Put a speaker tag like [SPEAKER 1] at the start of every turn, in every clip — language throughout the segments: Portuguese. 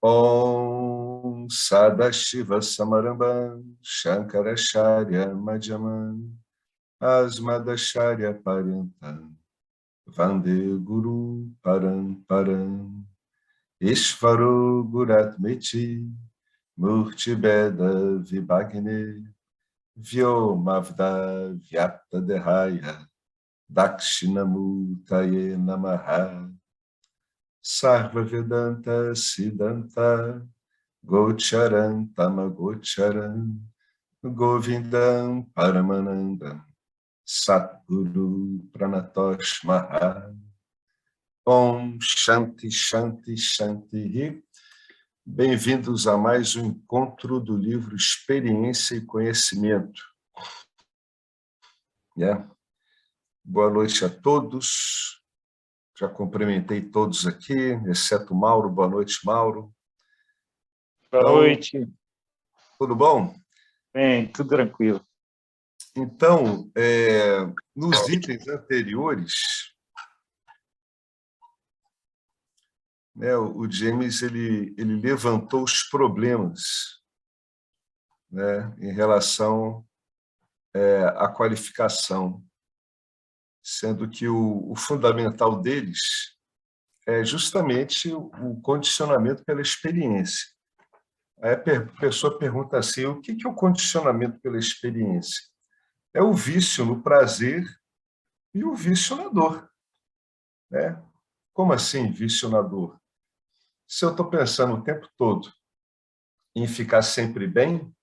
[SPEAKER 1] Om Sadashiva Samarambam Shankaracharya Madhyamam Asmadacharya Paryantam Vande Guru Paramparam Ishvaro Guratmeti Murti Beda Vibhagne Vyomavda Vyapta Dehaya Dakshinamurtaye Namaha Sarva Vedanta Siddhanta Gocharan Tamagocharan Govindam Paramanandam Satguru Pranatosh Maha Om Shanti Shanti Shanti. Bem-vindos a mais um encontro do livro Experiência e Conhecimento. Boa noite a todos. Já cumprimentei todos aqui, exceto Mauro. Boa noite, Mauro.
[SPEAKER 2] Boa noite.
[SPEAKER 1] Tudo bom?
[SPEAKER 2] Bem, tudo tranquilo.
[SPEAKER 1] Então, nos itens anteriores, o James ele levantou os problemas, em relação à qualificação, sendo que o fundamental deles é justamente o condicionamento pela experiência. Aí a pessoa pergunta assim, o que é o condicionamento pela experiência? É o vício no prazer e o vício na dor. Como assim vício na dor? Se eu estou pensando o tempo todo em ficar sempre bem,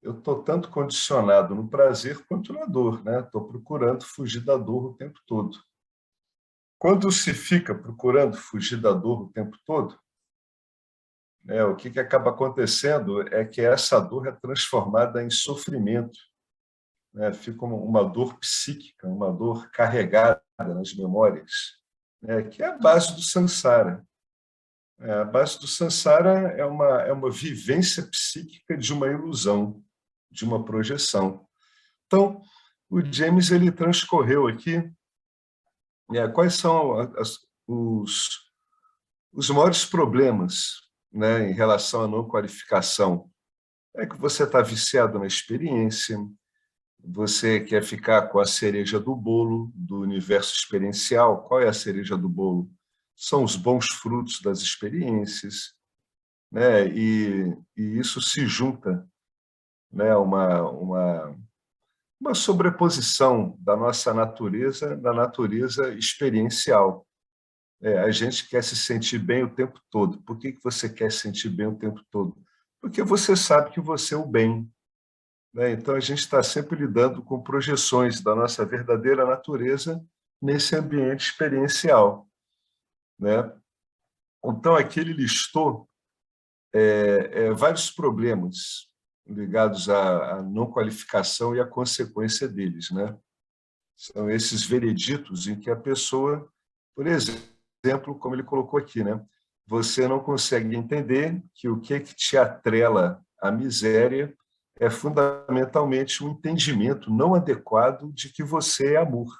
[SPEAKER 1] eu estou tanto condicionado no prazer quanto na dor. Estou procurando fugir da dor o tempo todo. Quando se fica procurando fugir da dor o tempo todo, o que acaba acontecendo é que essa dor é transformada em sofrimento. Fica uma dor psíquica, uma dor carregada nas memórias, que é a base do samsara. A base do samsara é uma vivência psíquica de uma ilusão, de uma projeção. Então, o James ele transcorreu aqui quais são os maiores problemas, em relação à não qualificação. É que você está viciado na experiência, você quer ficar com a cereja do bolo do universo experiencial. Qual é a cereja do bolo? São os bons frutos das experiências, e isso se junta, uma sobreposição da nossa natureza, da natureza experiencial. A gente quer se sentir bem o tempo todo. Por que você quer se sentir bem o tempo todo? Porque você sabe que você é o bem. Então, a gente está sempre lidando com projeções da nossa verdadeira natureza nesse ambiente experiencial. Então, aqui ele listou vários problemas ligados à não qualificação e à consequência deles. São esses vereditos em que a pessoa, por exemplo, como ele colocou aqui, você não consegue entender que o que te atrela à miséria é fundamentalmente um entendimento não adequado de que você é amor.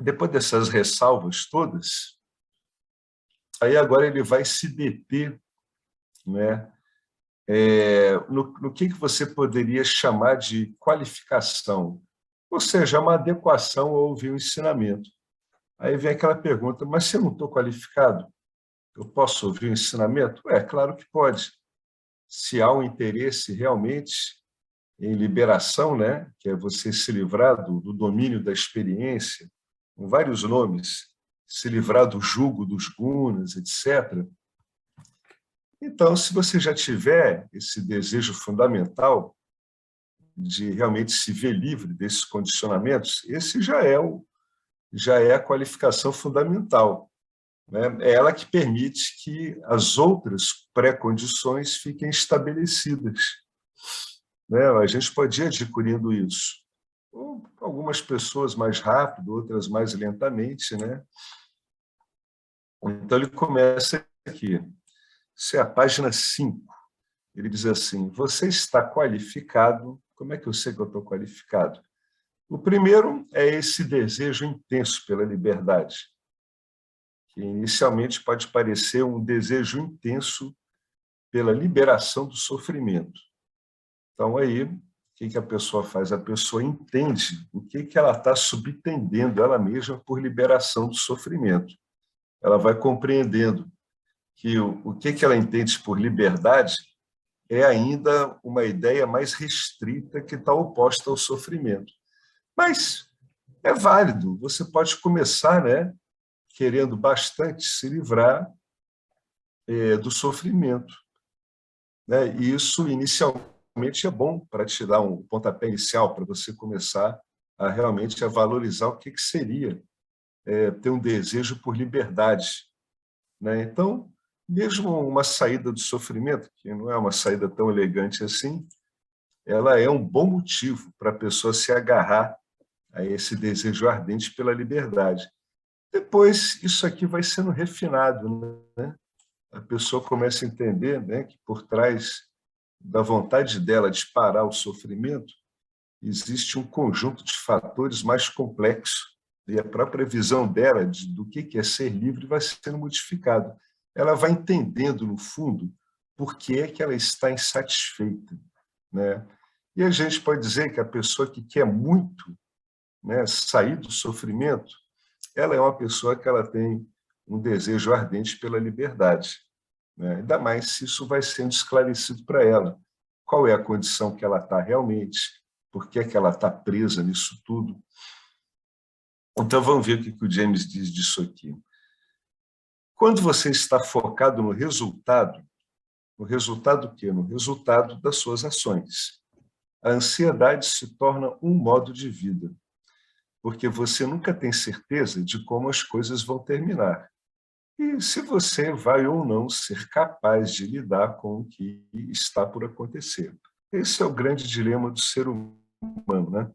[SPEAKER 1] Depois dessas ressalvas todas, aí agora ele vai se deter no que você poderia chamar de qualificação, ou seja, uma adequação ao ouvir o ensinamento. Aí vem aquela pergunta, mas se eu não estou qualificado, eu posso ouvir o ensinamento? Claro que pode. Se há um interesse realmente em liberação, que é você se livrar do domínio da experiência, com vários nomes, se livrar do jugo dos gunas, etc. Então, se você já tiver esse desejo fundamental de realmente se ver livre desses condicionamentos, esse já é a qualificação fundamental. É ela que permite que as outras pré-condições fiquem estabelecidas. A gente pode ir adquirindo isso. Algumas pessoas mais rápido, outras mais lentamente. Então, ele começa aqui. Isso é a página 5. Ele diz assim, você está qualificado. Como é que eu sei que eu estou qualificado? O primeiro é esse desejo intenso pela liberdade, que inicialmente pode parecer um desejo intenso pela liberação do sofrimento. Então, aí, o que a pessoa faz? A pessoa entende o que ela está subentendendo ela mesma por liberação do sofrimento. Ela vai compreendendo que o que ela entende por liberdade é ainda uma ideia mais restrita que está oposta ao sofrimento. Mas é válido, você pode começar, né, querendo bastante se livrar do sofrimento, né? E isso, inicialmente, é bom para te dar um pontapé inicial, para você começar a realmente valorizar o que seria ter um desejo por liberdade, né? Então, mesmo uma saída do sofrimento, que não é uma saída tão elegante assim, ela é um bom motivo para a pessoa se agarrar a esse desejo ardente pela liberdade. Depois, isso aqui vai sendo refinado, né? A pessoa começa a entender, né, que por trás da vontade dela de parar o sofrimento existe um conjunto de fatores mais complexo, e a própria visão dela do que é ser livre vai sendo modificada. Ela vai entendendo, no fundo, por que é que ela está insatisfeita, né? E a gente pode dizer que a pessoa que quer muito, né, sair do sofrimento, ela é uma pessoa que ela tem um desejo ardente pela liberdade, né? Ainda mais se isso vai sendo esclarecido para ela. Qual é a condição que ela está realmente, por que é que ela está presa nisso tudo. Então, vamos ver o que o James diz disso aqui. Quando você está focado no resultado o quê? No resultado das suas ações. A ansiedade se torna um modo de vida, porque você nunca tem certeza de como as coisas vão terminar. E se você vai ou não ser capaz de lidar com o que está por acontecer. Esse é o grande dilema do ser humano, né?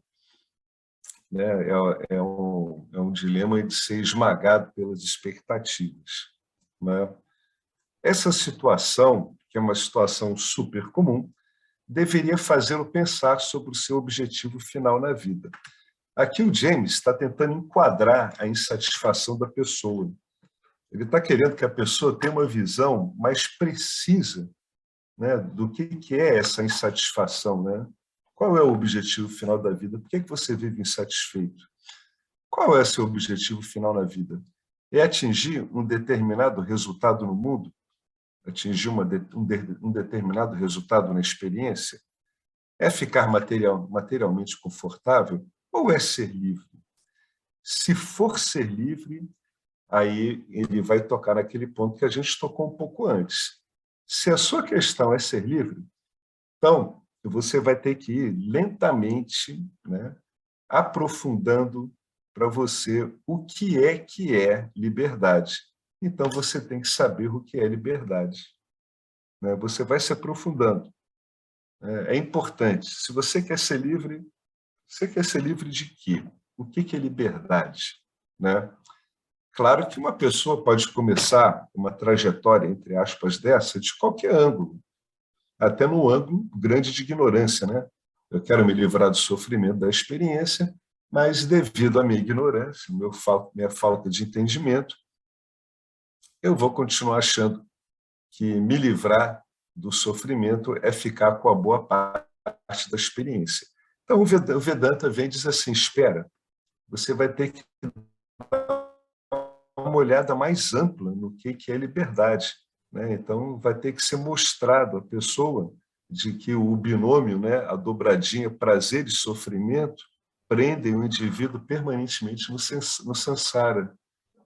[SPEAKER 1] É um dilema de ser esmagado pelas expectativas, né? Essa situação, que é uma situação super comum, deveria fazê-lo pensar sobre o seu objetivo final na vida. Aqui o James está tentando enquadrar a insatisfação da pessoa. Ele está querendo que a pessoa tenha uma visão mais precisa, né, do que é essa insatisfação, né? Qual é o objetivo final da vida? Por que você vive insatisfeito? Qual é seu objetivo final na vida? É atingir um determinado resultado no mundo? Atingir um determinado resultado na experiência? É ficar materialmente confortável? Ou é ser livre? Se for ser livre, aí ele vai tocar naquele ponto que a gente tocou um pouco antes. Se a sua questão é ser livre, então você vai ter que ir lentamente, né, aprofundando para você o que é liberdade. Então você tem que saber o que é liberdade, né? Você vai se aprofundando. É importante. Se você quer ser livre, você quer ser livre de quê? O que é liberdade, né? Claro que uma pessoa pode começar uma trajetória, entre aspas, dessa, de qualquer ângulo, até no ângulo grande de ignorância, né? Eu quero me livrar do sofrimento da experiência, mas devido à minha ignorância, minha falta de entendimento, eu vou continuar achando que me livrar do sofrimento é ficar com a boa parte da experiência. Então, o Vedanta vem e diz assim, espera, você vai ter que uma olhada mais ampla no que é liberdade, né? Então, vai ter que ser mostrado à pessoa de que o binômio, né, a dobradinha prazer e sofrimento, prendem o indivíduo permanentemente no samsara.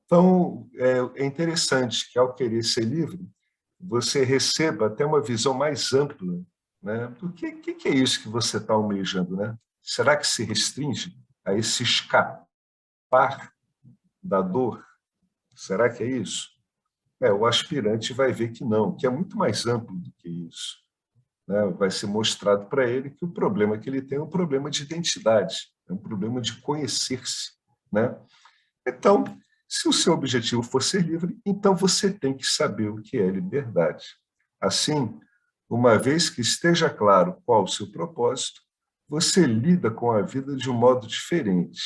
[SPEAKER 1] Então, é interessante que, ao querer ser livre, você receba até uma visão mais ampla, né, do que é isso que você está almejando, né? Será que se restringe a esse escapar da dor? Será que é isso? O aspirante vai ver que não, que é muito mais amplo do que isso, né? Vai ser mostrado para ele que o problema que ele tem é um problema de identidade, é um problema de conhecer-se, né? Então, se o seu objetivo for ser livre, então você tem que saber o que é liberdade. Assim, uma vez que esteja claro qual o seu propósito, você lida com a vida de um modo diferente,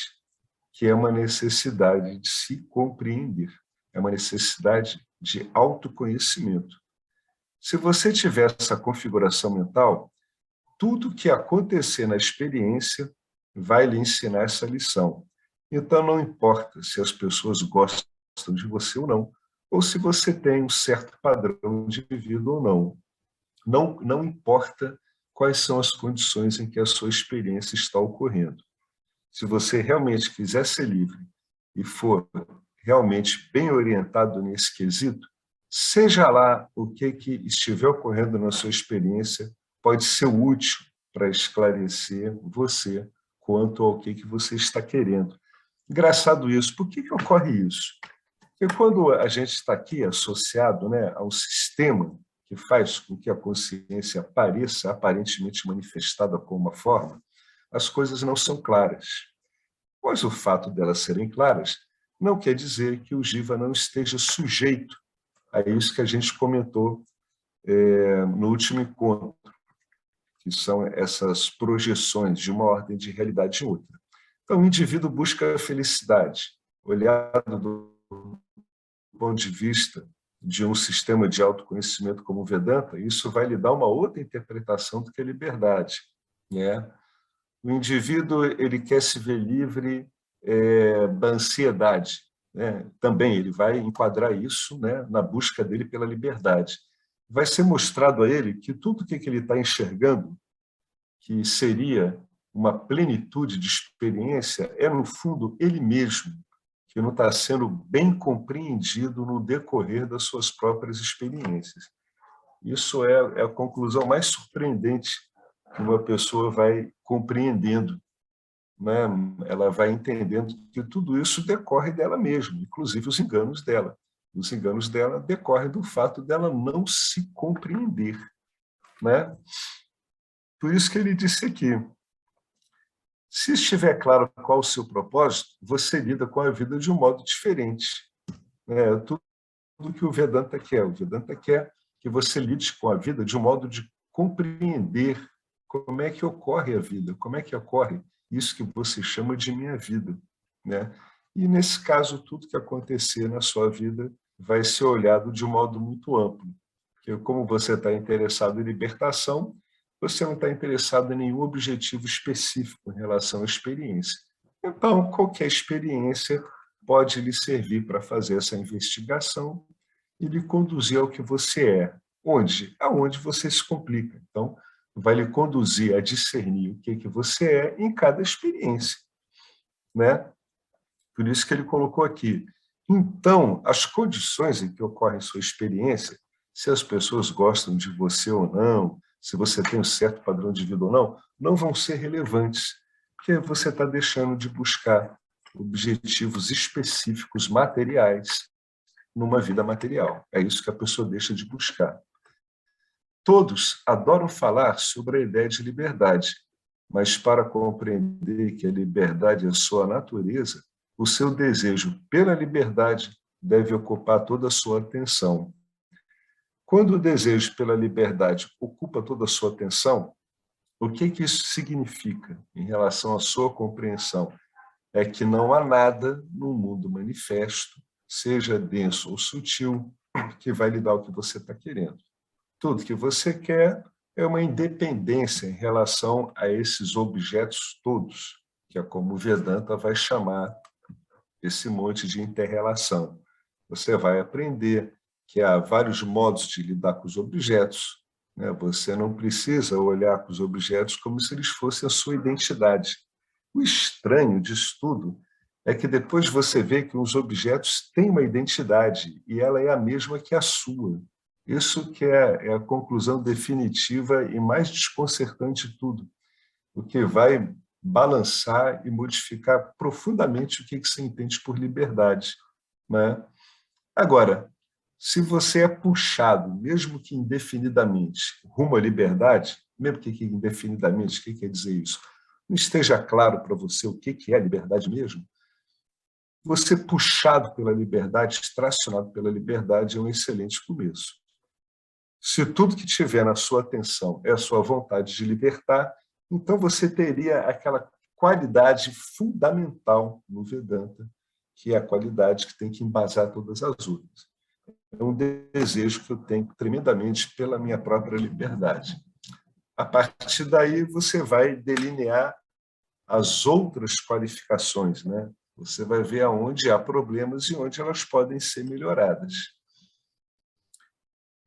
[SPEAKER 1] que é uma necessidade de se compreender. é uma necessidade de autoconhecimento. Se você tiver essa configuração mental, tudo que acontecer na experiência vai lhe ensinar essa lição. Então, não importa se as pessoas gostam de você ou se você tem um certo padrão de vida ou não. Não importa quais são as condições em que a sua experiência está ocorrendo. Se você realmente quiser ser livre e for realmente bem orientado nesse quesito, seja lá o que estiver ocorrendo na sua experiência, pode ser útil para esclarecer você quanto ao que você está querendo. Engraçado isso. Por que ocorre isso? Porque quando a gente está aqui associado, né, a um sistema que faz com que a consciência pareça aparentemente manifestada como uma forma, as coisas não são claras. Pois o fato delas serem claras não quer dizer que o Jiva não esteja sujeito a isso que a gente comentou no último encontro, que são essas projeções de uma ordem de realidade em outra. Então, o indivíduo busca a felicidade, olhado do ponto de vista de um sistema de autoconhecimento como o Vedanta, isso vai lhe dar uma outra interpretação do que a liberdade, né? O indivíduo ele quer se ver livre da ansiedade, né? Também ele vai enquadrar isso, né, na busca dele pela liberdade. Vai ser mostrado a ele que tudo que ele está enxergando, que seria uma plenitude de experiência, é, no fundo, ele mesmo, que não está sendo bem compreendido no decorrer das suas próprias experiências. Isso é a conclusão mais surpreendente que uma pessoa vai compreendendo, né? Ela vai entendendo que tudo isso decorre dela mesma, inclusive os enganos dela. Os enganos dela decorrem do fato dela não se compreender, né? Por isso que ele disse aqui, se estiver claro qual o seu propósito, você lida com a vida de um modo diferente. Tudo que o Vedanta quer. O Vedanta quer que você lide com a vida de um modo de compreender como é que ocorre a vida, como é que ocorre isso que você chama de minha vida, né? E, nesse caso, tudo que acontecer na sua vida vai ser olhado de um modo muito amplo. Porque, como você está interessado em libertação, você não está interessado em nenhum objetivo específico em relação à experiência. Então, qualquer experiência pode lhe servir para fazer essa investigação e lhe conduzir ao que você é. Onde? Aonde você se complica. Então, vai lhe conduzir a discernir o que você é em cada experiência, né? Por isso que ele colocou aqui. Então, as condições em que ocorre sua experiência, se as pessoas gostam de você ou não, se você tem um certo padrão de vida ou não vão ser relevantes, porque você está deixando de buscar objetivos específicos materiais numa vida material. É isso que a pessoa deixa de buscar. Todos adoram falar sobre a ideia de liberdade, mas para compreender que a liberdade é sua natureza, o seu desejo pela liberdade deve ocupar toda a sua atenção. Quando o desejo pela liberdade ocupa toda a sua atenção, o que isso significa em relação à sua compreensão? É que não há nada no mundo manifesto, seja denso ou sutil, que vai lhe dar o que você está querendo. Tudo que você quer é uma independência em relação a esses objetos todos, que é como o Vedanta vai chamar esse monte de inter-relação. Você vai aprender que há vários modos de lidar com os objetos, né? Você não precisa olhar para os objetos como se eles fossem a sua identidade. O estranho disso tudo é que depois você vê que os objetos têm uma identidade e ela é a mesma que a sua. Isso que é a conclusão definitiva e mais desconcertante de tudo, o que vai balançar e modificar profundamente o que você entende por liberdade, né? Agora, se você é puxado, mesmo que indefinidamente, rumo à liberdade, mesmo que indefinidamente, o que quer dizer isso? Não esteja claro para você o que é liberdade mesmo? Você puxado pela liberdade, tracionado pela liberdade, é um excelente começo. Se tudo que tiver na sua atenção é a sua vontade de libertar, então você teria aquela qualidade fundamental no Vedanta, que é a qualidade que tem que embasar todas as outras. É um desejo que eu tenho tremendamente pela minha própria liberdade. A partir daí, você vai delinear as outras qualificações, né? Você vai ver aonde há problemas e onde elas podem ser melhoradas.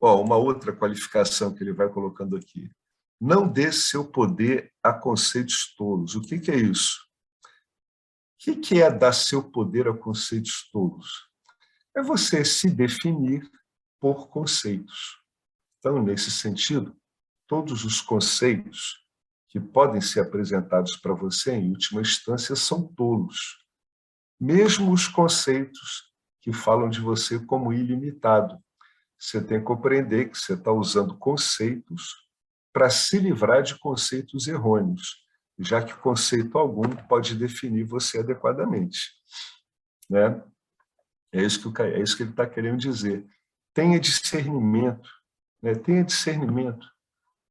[SPEAKER 1] Uma outra qualificação que ele vai colocando aqui. Não dê seu poder a conceitos tolos. O que é isso? O que é dar seu poder a conceitos tolos? É você se definir por conceitos. Então, nesse sentido, todos os conceitos que podem ser apresentados para você, em última instância, são tolos. Mesmo os conceitos que falam de você como ilimitado. Você tem que compreender que você está usando conceitos para se livrar de conceitos errôneos, já que conceito algum pode definir você adequadamente. Né? É isso que ele está querendo dizer. Tenha discernimento, né? Tenha discernimento.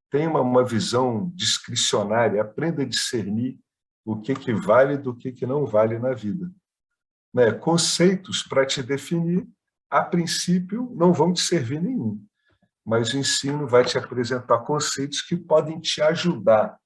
[SPEAKER 1] Tenha uma visão discricionária, aprenda a discernir o que vale do que não vale na vida. Né? Conceitos para te definir, a princípio, não vão te servir nenhum, mas o ensino vai te apresentar conceitos que podem te ajudar,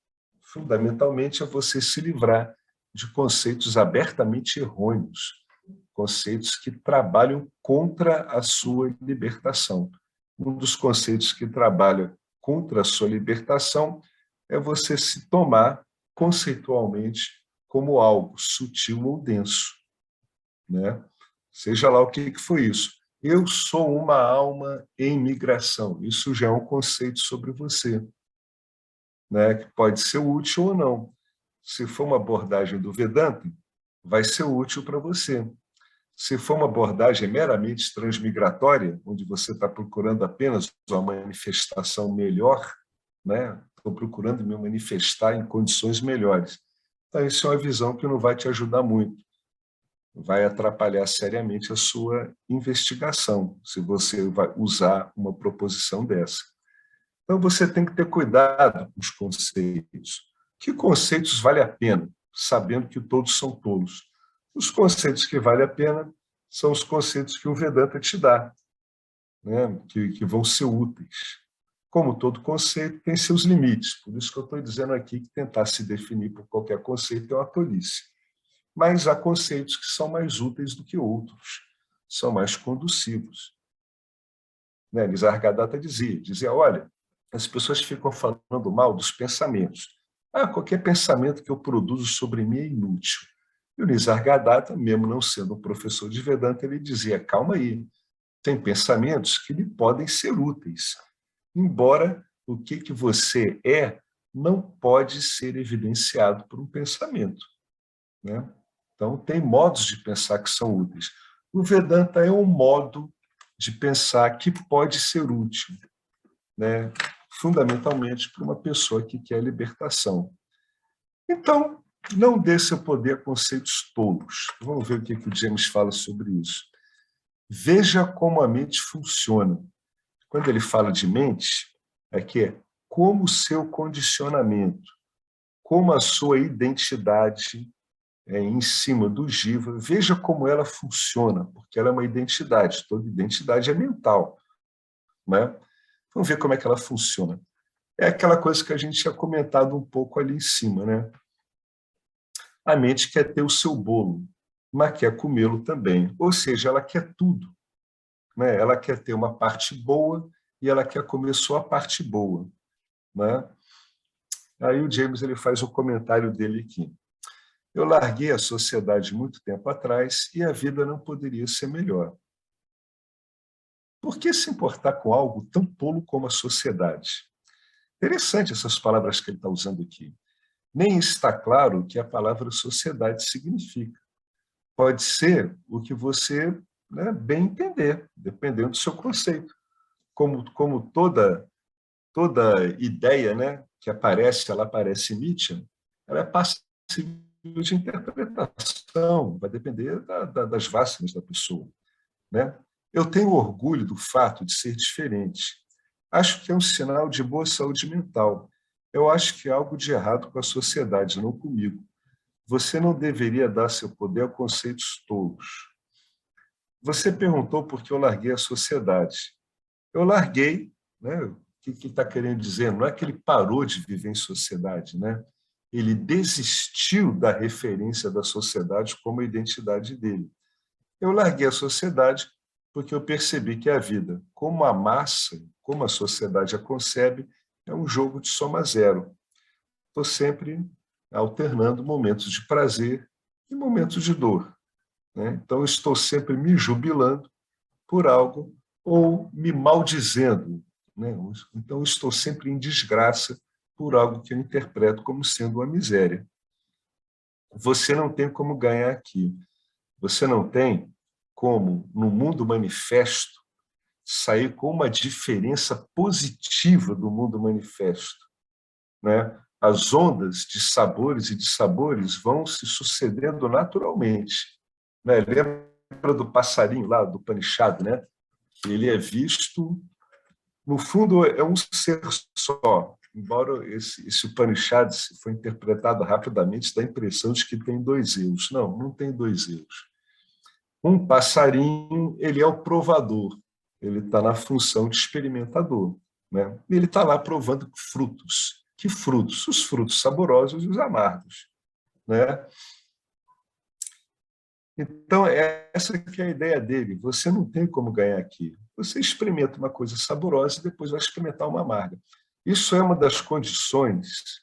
[SPEAKER 1] fundamentalmente, a você se livrar de conceitos abertamente errôneos, conceitos que trabalham contra a sua libertação. Um dos conceitos que trabalha contra a sua libertação é você se tomar conceitualmente como algo sutil ou denso, né? Seja lá o que foi isso. Eu sou uma alma em migração. Isso já é um conceito sobre você, né? Que pode ser útil ou não. Se for uma abordagem do Vedanta, vai ser útil para você. Se for uma abordagem meramente transmigratória, onde você está procurando apenas uma manifestação melhor, né? Estou procurando me manifestar em condições melhores. Então, isso é uma visão que não vai te ajudar muito. Vai atrapalhar seriamente a sua investigação, se você vai usar uma proposição dessa. Então, você tem que ter cuidado com os conceitos. Que conceitos vale a pena, sabendo que todos são tolos? Os conceitos que vale a pena são os conceitos que o Vedanta te dá, né? que vão ser úteis. Como todo conceito, tem seus limites. Por isso que eu estou dizendo aqui que tentar se definir por qualquer conceito é uma tolice. Mas há conceitos que são mais úteis do que outros, são mais conducivos. Né? Nisargadatta dizia, olha, as pessoas ficam falando mal dos pensamentos. Qualquer pensamento que eu produzo sobre mim é inútil. E o Nisargadatta, mesmo não sendo um professor de Vedanta, ele dizia, calma aí, tem pensamentos que lhe podem ser úteis, embora o que você é não pode ser evidenciado por um pensamento, né? Então, tem modos de pensar que são úteis. O Vedanta é um modo de pensar que pode ser útil, né? Fundamentalmente para uma pessoa que quer libertação. Então, não dê seu poder a conceitos tolos. Vamos ver o que o James fala sobre isso. Veja como a mente funciona. Quando ele fala de mente, é como o seu condicionamento, como a sua identidade em cima do Jiva, veja como ela funciona, porque ela é uma identidade, toda identidade é mental, né? Vamos ver como é que ela funciona. É aquela coisa que a gente tinha comentado um pouco ali em cima, né? A mente quer ter o seu bolo, mas quer comê-lo também, ou seja, ela quer tudo, né? Ela quer ter uma parte boa e ela quer comer só a parte boa, né? Aí o James ele faz o comentário dele aqui. Eu larguei a sociedade muito tempo atrás e a vida não poderia ser melhor. Por que se importar com algo tão tolo como a sociedade? Interessante essas palavras que ele está usando aqui. Nem está claro o que a palavra sociedade significa. Pode ser o que você, né, bem entender, dependendo do seu conceito. Como toda ideia, né, que aparece, ela aparece nítida, ela é passível de interpretação, vai depender das vásculas da pessoa, né? Eu tenho orgulho do fato de ser diferente. Acho que é um sinal de boa saúde mental. Eu acho que há algo de errado com a sociedade, não comigo. você não deveria dar seu poder a conceitos tolos. Você perguntou por que eu larguei a sociedade. Eu larguei, né? O que está querendo dizer? Não é que ele parou de viver em sociedade, né? Ele desistiu da referência da sociedade como identidade dele. Eu larguei a sociedade porque eu percebi que a vida, como a massa, como a sociedade a concebe, é um jogo de soma zero. Estou sempre alternando momentos de prazer e momentos de dor, né? Então, estou sempre me jubilando por algo ou me maldizendo, né? Então, estou sempre em desgraça por algo que eu interpreto como sendo uma miséria. Você não tem como ganhar aqui. Você não tem como, no mundo manifesto, sair com uma diferença positiva do mundo manifesto, né? As ondas de sabores e dissabores vão se sucedendo naturalmente, né? Lembra do passarinho lá, do Upanishad, né? Ele é visto, no fundo, é um ser só, embora esse Upanishad, se for interpretado rapidamente, dá a impressão de que tem dois eus. Não, não tem dois eus. Um passarinho, ele é o provador, ele está na função de experimentador, né? Ele está lá provando frutos. Que frutos? Os frutos saborosos e os amargos, né? Então, essa que é a ideia dele. Você não tem como ganhar aqui. Você experimenta uma coisa saborosa e depois vai experimentar uma amarga. Isso é uma das condições,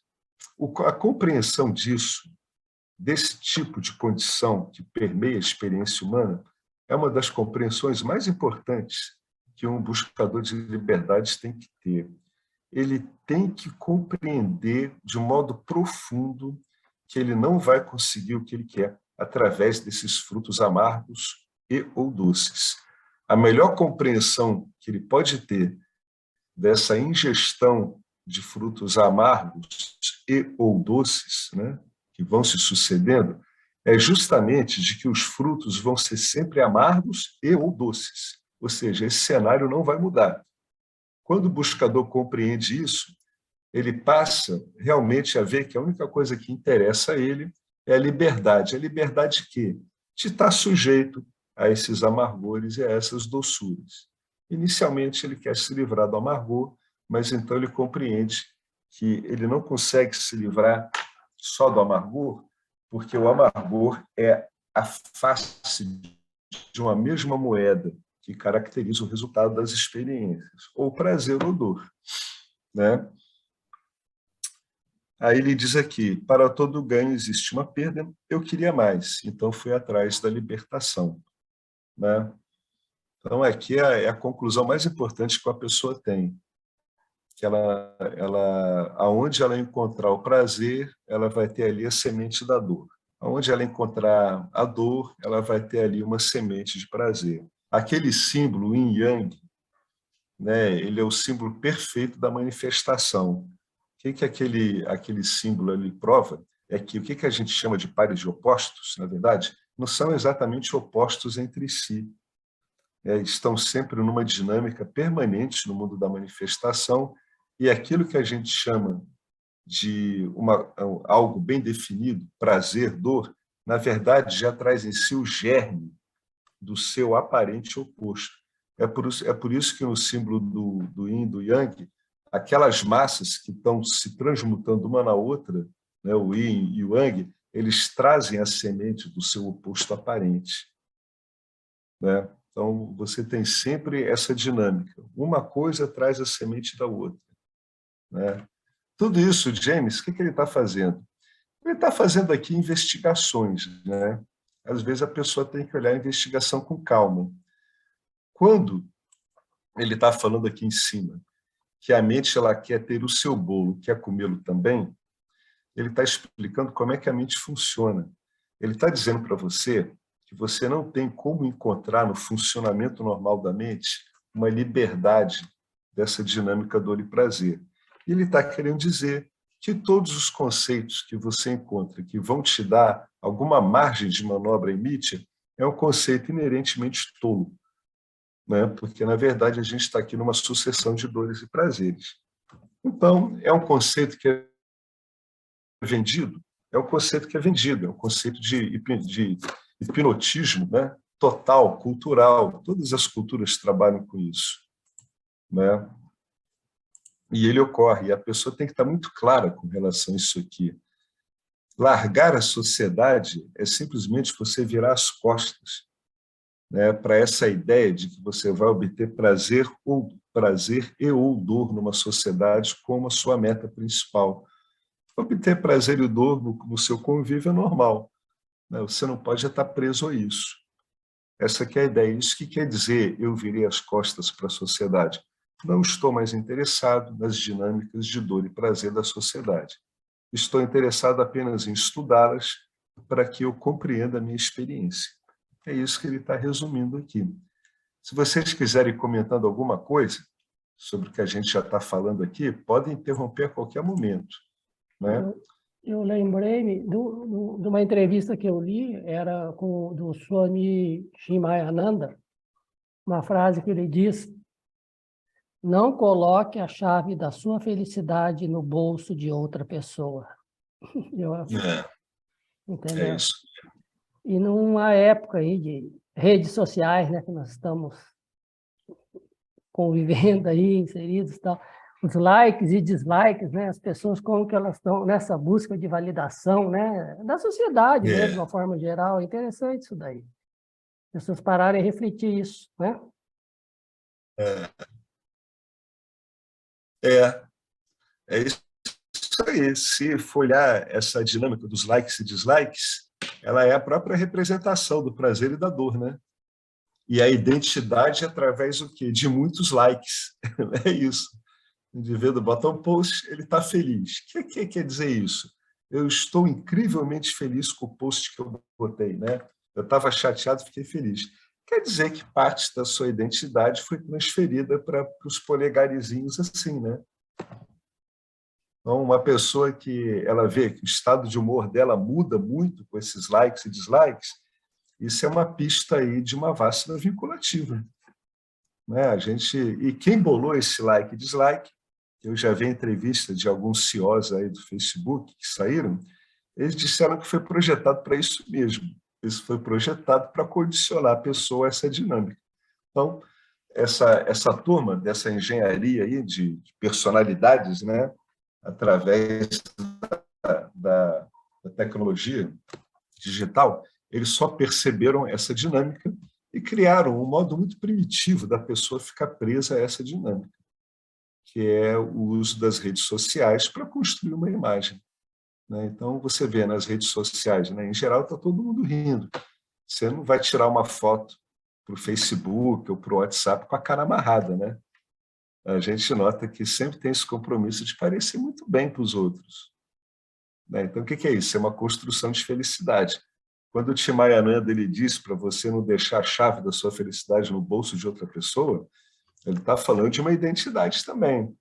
[SPEAKER 1] a compreensão disso, desse tipo de condição que permeia a experiência humana, é uma das compreensões mais importantes que um buscador de liberdades tem que ter. Ele tem que compreender de um modo profundo que ele não vai conseguir o que ele quer através desses frutos amargos e ou doces. A melhor compreensão que ele pode ter dessa ingestão de frutos amargos e ou doces, né, que vão se sucedendo, é justamente de que os frutos vão ser sempre amargos e ou doces. Ou seja, esse cenário não vai mudar. Quando o buscador compreende isso, ele passa realmente a ver que a única coisa que interessa a ele é a liberdade. A liberdade de quê? De estar sujeito a esses amargores e a essas doçuras. Inicialmente, ele quer se livrar do amargor, mas então ele compreende que ele não consegue se livrar só do amargor, porque o amargor é a face de uma mesma moeda que caracteriza o resultado das experiências, ou prazer ou dor, né? Aí ele diz aqui, para todo ganho existe uma perda, eu queria mais, então fui atrás da libertação, né? Então aqui é a conclusão mais importante que a pessoa tem, que aonde ela encontrar o prazer, ela vai ter ali a semente da dor. Aonde ela encontrar a dor, ela vai ter ali uma semente de prazer. Aquele símbolo yin yang, né, ele é o símbolo perfeito da manifestação. O que aquele símbolo ali prova? É que o que a gente chama de pares de opostos, na verdade, não são exatamente opostos entre si. Estão sempre numa dinâmica permanente no mundo da manifestação, e aquilo que a gente chama de algo bem definido, prazer, dor, na verdade já traz em si o germe do seu aparente oposto. É por isso que no símbolo do Yin e do Yang, aquelas massas que estão se transmutando uma na outra, né, o Yin e o Yang, eles trazem a semente do seu oposto aparente, né? Então, você tem sempre essa dinâmica. Uma coisa traz a semente da outra, né? Tudo isso, James, o que ele está fazendo? Ele está fazendo aqui investigações, né? Às vezes a pessoa tem que olhar a investigação com calma. Quando ele está falando aqui em cima que a mente ela quer ter o seu bolo, quer comê-lo também, ele está explicando como é que a mente funciona. Ele está dizendo para você que você não tem como encontrar no funcionamento normal da mente uma liberdade dessa dinâmica dor e prazer. E ele está querendo dizer que todos os conceitos que você encontra que vão te dar alguma margem de manobra em Nietzsche é um conceito inerentemente tolo, né? Porque, na verdade, a gente está aqui numa sucessão de dores e prazeres. Então, é um conceito que é vendido é o conceito que é vendido, é o conceito de hipnotismo, né? Total, cultural. Todas as culturas trabalham com isso, né? E ele ocorre, e a pessoa tem que estar muito clara com relação a isso aqui. Largar a sociedade é simplesmente você virar as costas, né, para essa ideia de que você vai obter prazer e ou dor numa sociedade como a sua meta principal. Obter prazer e dor no seu convívio é normal, né? Você não pode estar preso a isso. Essa que é a ideia. Isso que quer dizer eu virei as costas para a sociedade. Não estou mais interessado nas dinâmicas de dor e prazer da sociedade. Estou interessado apenas em estudá-las para que eu compreenda a minha experiência. É isso que ele está resumindo aqui. Se vocês quiserem comentando alguma coisa sobre o que a gente já está falando aqui, podem interromper a qualquer momento, né?
[SPEAKER 3] Eu lembrei-me de uma entrevista que eu li, era do Swami Shimayananda, uma frase que ele diz: não coloque a chave da sua felicidade no bolso de outra pessoa. Entendeu?
[SPEAKER 1] É isso.
[SPEAKER 3] E numa época aí de redes sociais, né, que nós estamos convivendo aí, inseridos e tal, os likes e dislikes, né, as pessoas como que elas estão nessa busca de validação, né, da sociedade mesmo, de uma forma geral. É interessante isso daí. As pessoas pararem a refletir isso, né?
[SPEAKER 1] É isso aí. Se for olhar essa dinâmica dos likes e dislikes, ela é a própria representação do prazer e da dor, né? E a identidade através do quê? De muitos likes. É isso. O indivíduo bota um post, ele está feliz. O que quer dizer isso? Eu estou incrivelmente feliz com o post que eu botei, né? Eu estava chateado, fiquei feliz. Quer dizer que parte da sua identidade foi transferida para os polegarizinhos assim, né? Então, uma pessoa que ela vê que o estado de humor dela muda muito com esses likes e dislikes, isso é uma pista aí de uma vasta vinculativa, né? E quem bolou esse like e dislike, eu já vi entrevista de alguns CEOs aí do Facebook que saíram, eles disseram que foi projetado para isso mesmo. Isso foi projetado para condicionar a pessoa a essa dinâmica. Então, essa turma dessa engenharia aí de personalidades, né, através da tecnologia digital, eles só perceberam essa dinâmica e criaram um modo muito primitivo da pessoa ficar presa a essa dinâmica, que é o uso das redes sociais para construir uma imagem, né? Então, você vê nas redes sociais, né, em geral, está todo mundo rindo. Você não vai tirar uma foto para o Facebook ou para o WhatsApp com a cara amarrada, né? A gente nota que sempre tem esse compromisso de parecer muito bem para os outros, né? Então, o que é isso? É uma construção de felicidade. Quando o Tim Mayananda ele diz para você não deixar a chave da sua felicidade no bolso de outra pessoa, ele está falando de uma identidade também.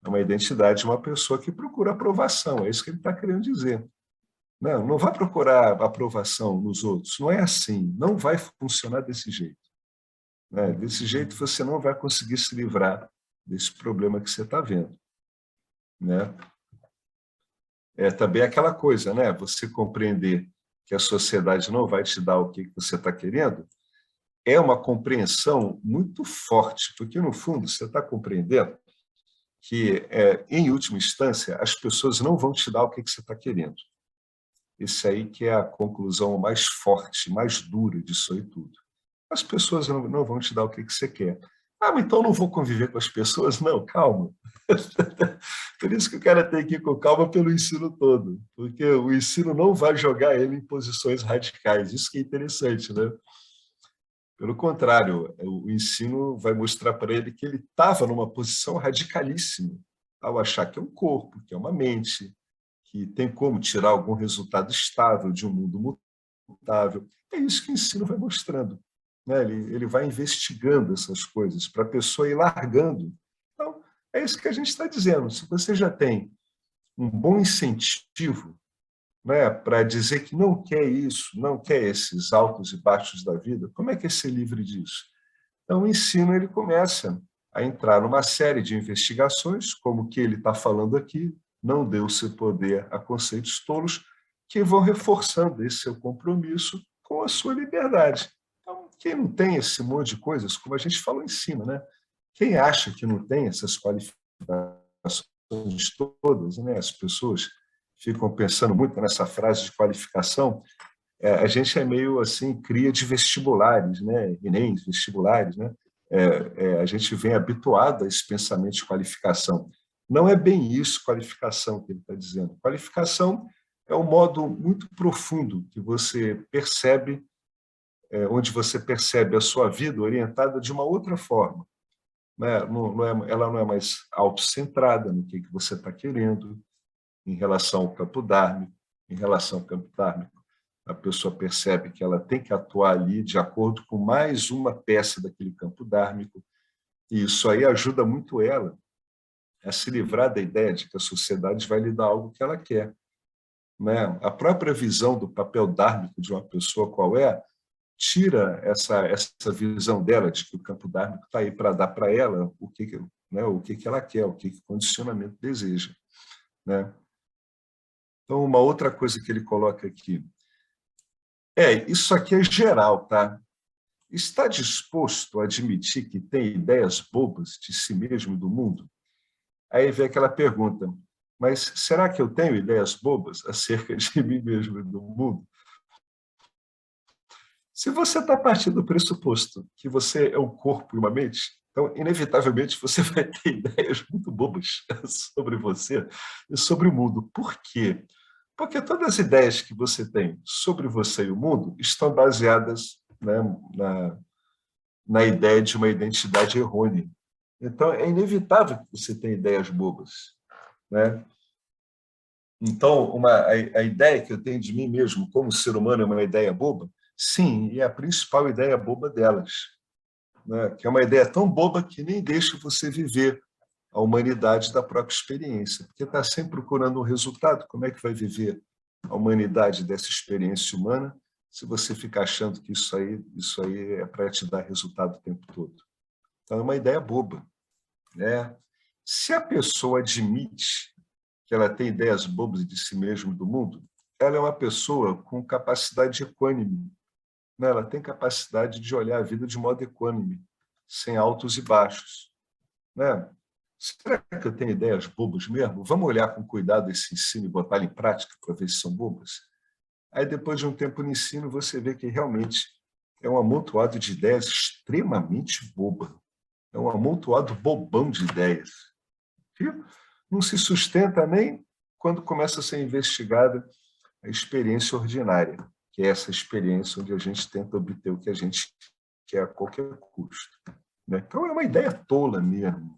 [SPEAKER 1] É uma identidade de uma pessoa que procura aprovação. É isso que ele está querendo dizer. Não vai procurar aprovação nos outros. Não é assim. Não vai funcionar desse jeito, né? Desse jeito você não vai conseguir se livrar desse problema que você está vendo, né? É também aquela coisa, né? Você compreender que a sociedade não vai te dar o que você está querendo é uma compreensão muito forte, porque, no fundo, você está compreendendo que, em última instância, as pessoas não vão te dar o que você está querendo. Esse aí que é a conclusão mais forte, mais dura disso aí tudo. As pessoas não vão te dar o que você quer. Ah, mas então não vou conviver com as pessoas? Não, calma. Por isso que o cara tem que ir com calma pelo ensino todo, porque o ensino não vai jogar ele em posições radicais. Isso que é interessante, né? Pelo contrário, o ensino vai mostrar para ele que ele estava numa posição radicalíssima ao achar que é um corpo, que é uma mente, que tem como tirar algum resultado estável de um mundo mutável. É isso que o ensino vai mostrando, né? Ele vai investigando essas coisas para a pessoa ir largando. Então, é isso que a gente está dizendo. Se você já tem um bom incentivo, né, para dizer que não quer isso, não quer esses altos e baixos da vida, como é que é ser livre disso? Então, o ensino ele começa a entrar numa série de investigações, como o que ele está falando aqui, não deu-se poder a conceitos tolos, que vão reforçando esse seu compromisso com a sua liberdade. Então, quem não tem esse monte de coisas, como a gente falou em cima, né? Quem acha que não tem essas qualificações todas, né? As pessoas ficam pensando muito nessa frase de qualificação. A gente é meio assim, cria de vestibulares, né? Enems, vestibulares, né? A gente vem habituado a esse pensamento de qualificação. Não é bem isso, qualificação, que ele está dizendo. Qualificação é um modo muito profundo que você percebe, onde você percebe a sua vida orientada de uma outra forma. Né? Ela não é mais autocentrada no que você está querendo em relação ao campo dármico. Em relação ao campo dármico, a pessoa percebe que ela tem que atuar ali de acordo com mais uma peça daquele campo dármico, e isso aí ajuda muito ela a se livrar da ideia de que a sociedade vai lhe dar algo que ela quer. Né? A própria visão do papel dármico de uma pessoa qual é, tira essa visão dela de que o campo dármico está aí para dar para ela o que ela quer, o que condicionamento deseja. Né? Então, uma outra coisa que ele coloca aqui, isso aqui é geral, tá? Está disposto a admitir que tem ideias bobas de si mesmo e do mundo? Aí vem aquela pergunta, mas será que eu tenho ideias bobas acerca de mim mesmo e do mundo? Se você está partindo do pressuposto que você é um corpo e uma mente, então, inevitavelmente, você vai ter ideias muito bobas sobre você e sobre o mundo. Por quê? Porque todas as ideias que você tem sobre você e o mundo estão baseadas, né, na ideia de uma identidade errônea. Então, é inevitável que você tenha ideias bobas. Né? Então, a ideia que eu tenho de mim mesmo como ser humano é uma ideia boba? Sim, e é a principal ideia boba delas. Né? Que é uma ideia tão boba que nem deixa você viver a humanidade da própria experiência, porque está sempre procurando um resultado. Como é que vai viver a humanidade dessa experiência humana se você fica achando que isso aí é para te dar resultado o tempo todo? Então, é uma ideia boba. Né? Se a pessoa admite que ela tem ideias bobas de si mesma e do mundo, ela é uma pessoa com capacidade equânime. Né? Ela tem capacidade de olhar a vida de modo equânime, sem altos e baixos. Né? Será que eu tenho ideias bobas mesmo? Vamos olhar com cuidado esse ensino e botar em prática para ver se são bobas? Aí, depois de um tempo no ensino, você vê que realmente é um amontoado de ideias extremamente boba. É um amontoado bobão de ideias. Que não se sustenta nem quando começa a ser investigada a experiência ordinária, que é essa experiência onde a gente tenta obter o que a gente quer a qualquer custo. Né? Então, é uma ideia tola mesmo.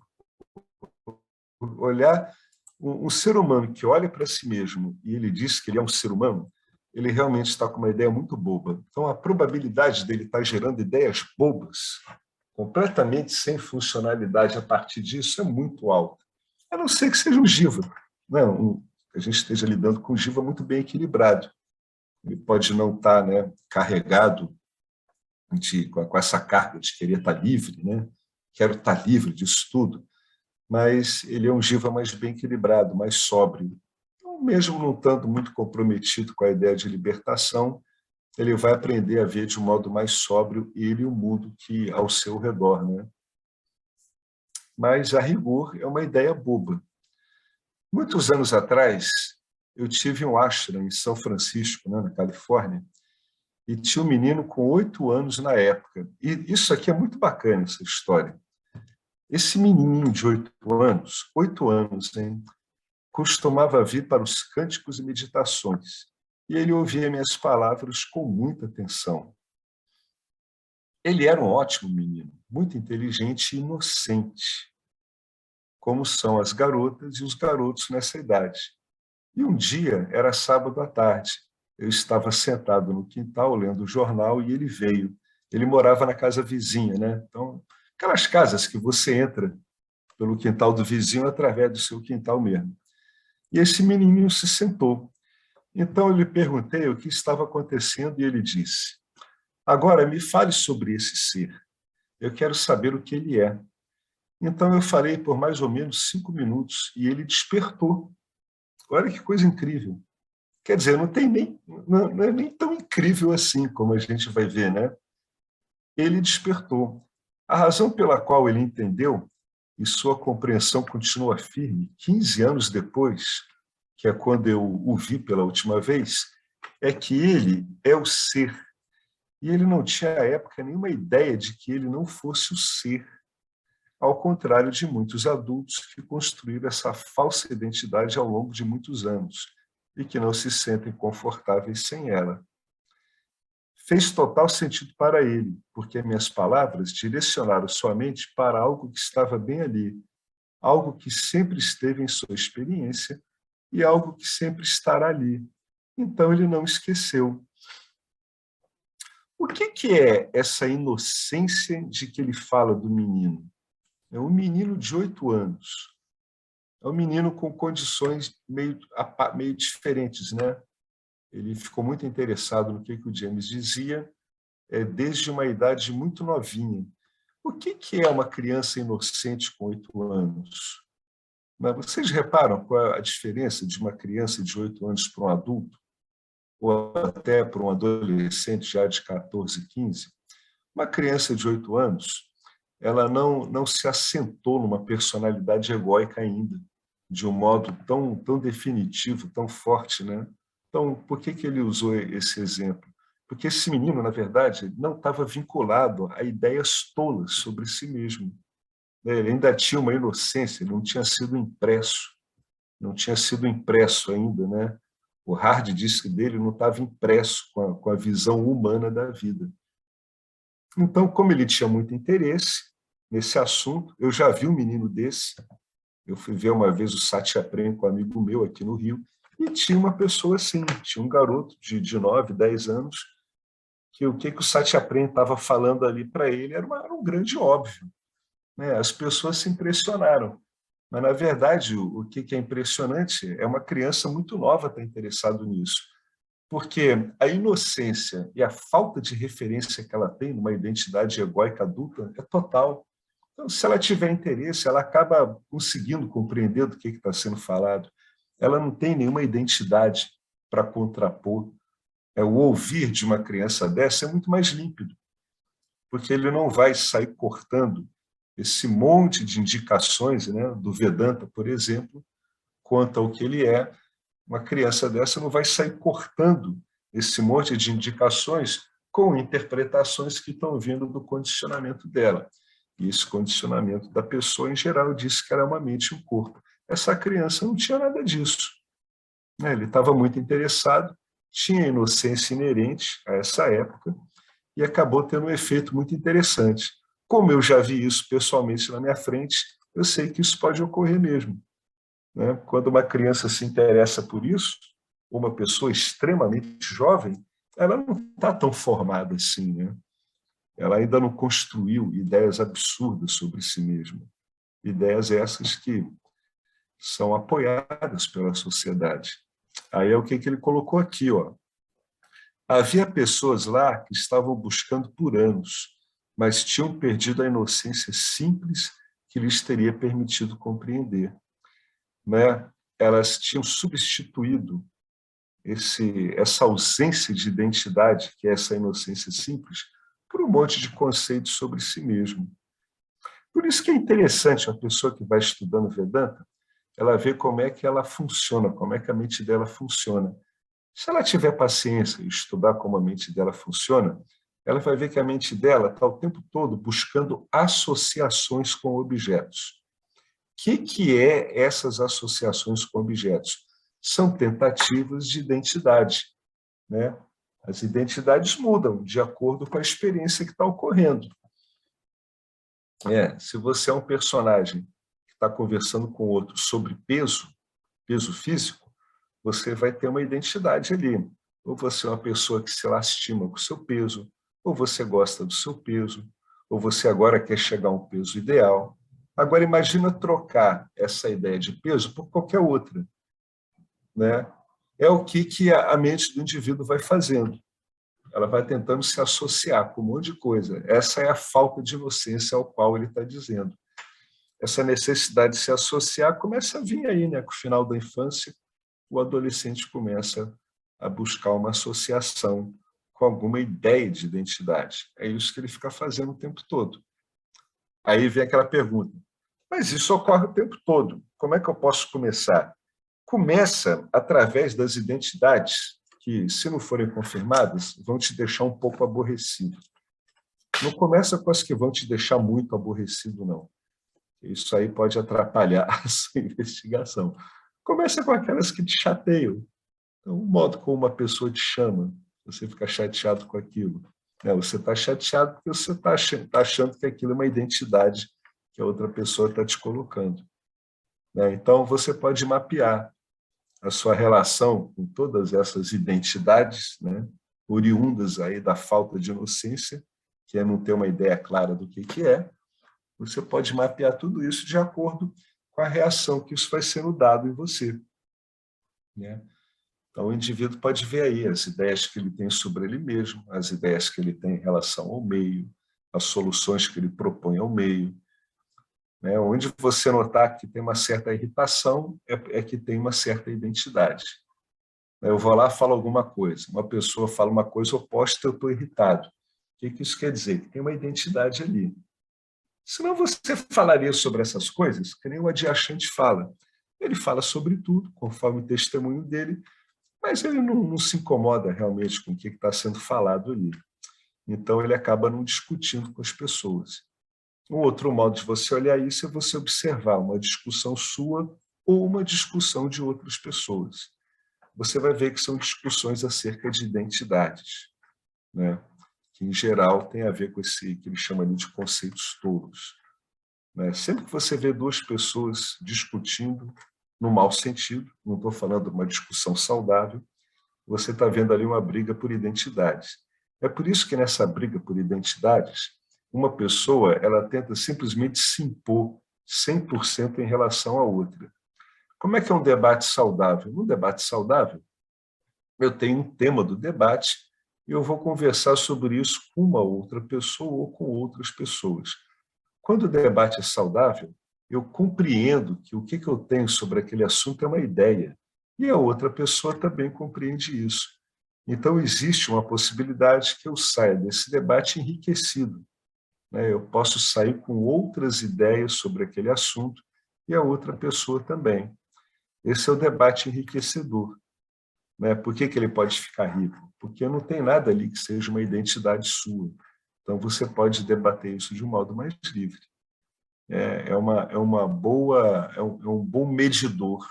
[SPEAKER 1] Olhar um ser humano que olha para si mesmo e ele diz que ele é um ser humano, ele realmente está com uma ideia muito boba. Então, a probabilidade dele estar gerando ideias bobas, completamente sem funcionalidade a partir disso, é muito alta. A não ser que seja um Jiva. Né? A gente esteja lidando com um Jiva muito bem equilibrado. Ele pode não estar, né, carregado com essa carga de querer estar livre, né? Quero estar livre disso tudo, mas ele é um Jiva mais bem equilibrado, mais sóbrio. Então, mesmo não estando muito comprometido com a ideia de libertação, ele vai aprender a ver de um modo mais sóbrio ele e o mundo que ao seu redor. Né? Mas, a rigor, é uma ideia boba. Muitos anos atrás, eu tive um ashram em São Francisco, né, na Califórnia, e tinha um menino com 8 anos na época. E isso aqui é muito bacana, essa história. Esse menininho de 8 anos, hein, costumava vir para os cânticos e meditações, e ele ouvia minhas palavras com muita atenção. Ele era um ótimo menino, muito inteligente e inocente, como são as garotas e os garotos nessa idade. E um dia, era sábado à tarde, eu estava sentado no quintal lendo o jornal e ele veio. Ele morava na casa vizinha, né? Então, aquelas casas que você entra pelo quintal do vizinho através do seu quintal mesmo. E esse menininho se sentou. Então, eu lhe perguntei o que estava acontecendo e ele disse: agora, me fale sobre esse ser. Eu quero saber o que ele é. Então, eu falei por mais ou menos 5 minutos e ele despertou. Olha que coisa incrível. Quer dizer, não é nem tão incrível assim, como a gente vai ver, né? Ele despertou. A razão pela qual ele entendeu, e sua compreensão continua firme 15 anos depois, que é quando eu o vi pela última vez, é que ele é o ser. E ele não tinha, à época, nenhuma ideia de que ele não fosse o ser, ao contrário de muitos adultos que construíram essa falsa identidade ao longo de muitos anos e que não se sentem confortáveis sem ela. Fez total sentido para ele, porque minhas palavras direcionaram sua mente para algo que estava bem ali, algo que sempre esteve em sua experiência e algo que sempre estará ali. Então ele não esqueceu. O que é essa inocência de que ele fala do menino? É um menino de 8 anos. É um menino com condições meio diferentes, né? Ele ficou muito interessado no que o James dizia, desde uma idade muito novinha. O que é uma criança inocente com 8 anos? Mas vocês reparam qual é a diferença de uma criança de 8 anos para um adulto? Ou até para um adolescente já de 14, 15? Uma criança de 8 anos, ela não se assentou numa personalidade egóica ainda, de um modo tão definitivo, tão forte, né? Então, por que ele usou esse exemplo? Porque esse menino, na verdade, não estava vinculado a ideias tolas sobre si mesmo. Ele ainda tinha uma inocência, não tinha sido impresso, ainda, né? O hard disk dele não estava impresso com a visão humana da vida. Então, como ele tinha muito interesse nesse assunto, eu já vi um menino desse. Eu fui ver uma vez o Satya Prem com um amigo meu aqui no Rio, e tinha uma pessoa assim, tinha um garoto de 9, 10 anos, que o que o Satya Prem estava falando ali para ele era um grande óbvio, né? As pessoas se impressionaram. Mas, na verdade, o que é impressionante é uma criança muito nova estar interessado nisso. Porque a inocência e a falta de referência que ela tem numa identidade egóica adulta é total. Então, se ela tiver interesse, ela acaba conseguindo compreender do que está sendo falado. Ela não tem nenhuma identidade para contrapor. O ouvir de uma criança dessa é muito mais límpido, porque ele não vai sair cortando esse monte de indicações, né, do Vedanta, por exemplo, quanto ao que ele é. Uma criança dessa não vai sair cortando esse monte de indicações com interpretações que estão vindo do condicionamento dela. E esse condicionamento da pessoa, em geral, disse que era uma mente e um corpo. Essa criança não tinha nada disso. Ele estava muito interessado, tinha inocência inerente a essa época e acabou tendo um efeito muito interessante. Como eu já vi isso pessoalmente na minha frente, eu sei que isso pode ocorrer mesmo. Quando uma criança se interessa por isso, uma pessoa extremamente jovem, ela não está tão formada assim, né? Ela ainda não construiu ideias absurdas sobre si mesma. Ideias essas que são apoiadas pela sociedade. Aí é o que ele colocou aqui, ó. Havia pessoas lá que estavam buscando por anos, mas tinham perdido a inocência simples que lhes teria permitido compreender. Né? Elas tinham substituído essa ausência de identidade, que é essa inocência simples, por um monte de conceitos sobre si mesmo. Por isso que é interessante uma pessoa que vai estudando Vedanta, ela vê como é que ela funciona, como é que a mente dela funciona. Se ela tiver paciência e estudar como a mente dela funciona, ela vai ver que a mente dela está o tempo todo buscando associações com objetos. O que é essas associações com objetos? São tentativas de identidade, né? As identidades mudam de acordo com a experiência que está ocorrendo. Se você é um personagem que está conversando com outro sobre peso físico, você vai ter uma identidade ali. Ou você é uma pessoa que se lastima com o seu peso, ou você gosta do seu peso, ou você agora quer chegar a um peso ideal. Agora, imagina trocar essa ideia de peso por qualquer outra. Né? É o que a mente do indivíduo vai fazendo. Ela vai tentando se associar com um monte de coisa. Essa é a falta de inocência ao qual ele está dizendo. Essa necessidade de se associar começa a vir aí, né? Com o final da infância, o adolescente começa a buscar uma associação com alguma ideia de identidade. É isso que ele fica fazendo o tempo todo. Aí vem aquela pergunta, mas isso ocorre o tempo todo, como é que eu posso começar? Começa através das identidades que, se não forem confirmadas, vão te deixar um pouco aborrecido. Não começa com as que vão te deixar muito aborrecido, não. Isso aí pode atrapalhar a sua investigação. Começa com aquelas que te chateiam. Então, o modo como uma pessoa te chama, você fica chateado com aquilo. Você está chateado porque você está achando que aquilo é uma identidade que a outra pessoa está te colocando. Então, você pode mapear a sua relação com todas essas identidades, oriundas aí da falta de inocência, que é não ter uma ideia clara do que é. Você pode mapear tudo isso de acordo com a reação que isso vai sendo dado em você. Então, o indivíduo pode ver aí as ideias que ele tem sobre ele mesmo, as ideias que ele tem em relação ao meio, as soluções que ele propõe ao meio. Onde você notar que tem uma certa irritação, é que tem uma certa identidade. Eu vou lá e falo alguma coisa, uma pessoa fala uma coisa oposta, eu estou irritado. O que isso quer dizer? Que tem uma identidade ali. Senão você falaria sobre essas coisas, que nem o adiachante fala. Ele fala sobre tudo, conforme o testemunho dele, mas ele não se incomoda realmente com o que está sendo falado ali. Então, ele acaba não discutindo com as pessoas. Um outro modo de você olhar isso é você observar uma discussão sua ou uma discussão de outras pessoas. Você vai ver que são discussões acerca de identidades, que, em geral, tem a ver com esse que ele chama ali de conceitos tolos. Sempre que você vê duas pessoas discutindo, no mau sentido, não estou falando de uma discussão saudável, você está vendo ali uma briga por identidades. É por isso que nessa briga por identidades, uma pessoa ela tenta simplesmente se impor 100% em relação à outra. Como é que é um debate saudável? No debate saudável, eu tenho um tema do debate e eu vou conversar sobre isso com uma outra pessoa ou com outras pessoas. Quando o debate é saudável, eu compreendo que o que eu tenho sobre aquele assunto é uma ideia, e a outra pessoa também compreende isso. Então, existe uma possibilidade que eu saia desse debate enriquecido. Eu posso sair com outras ideias sobre aquele assunto, e a outra pessoa também. Esse é o debate enriquecedor. Por que ele pode ficar rico? Porque não tem nada ali que seja uma identidade sua. Então, você pode debater isso de um modo mais livre. É um bom medidor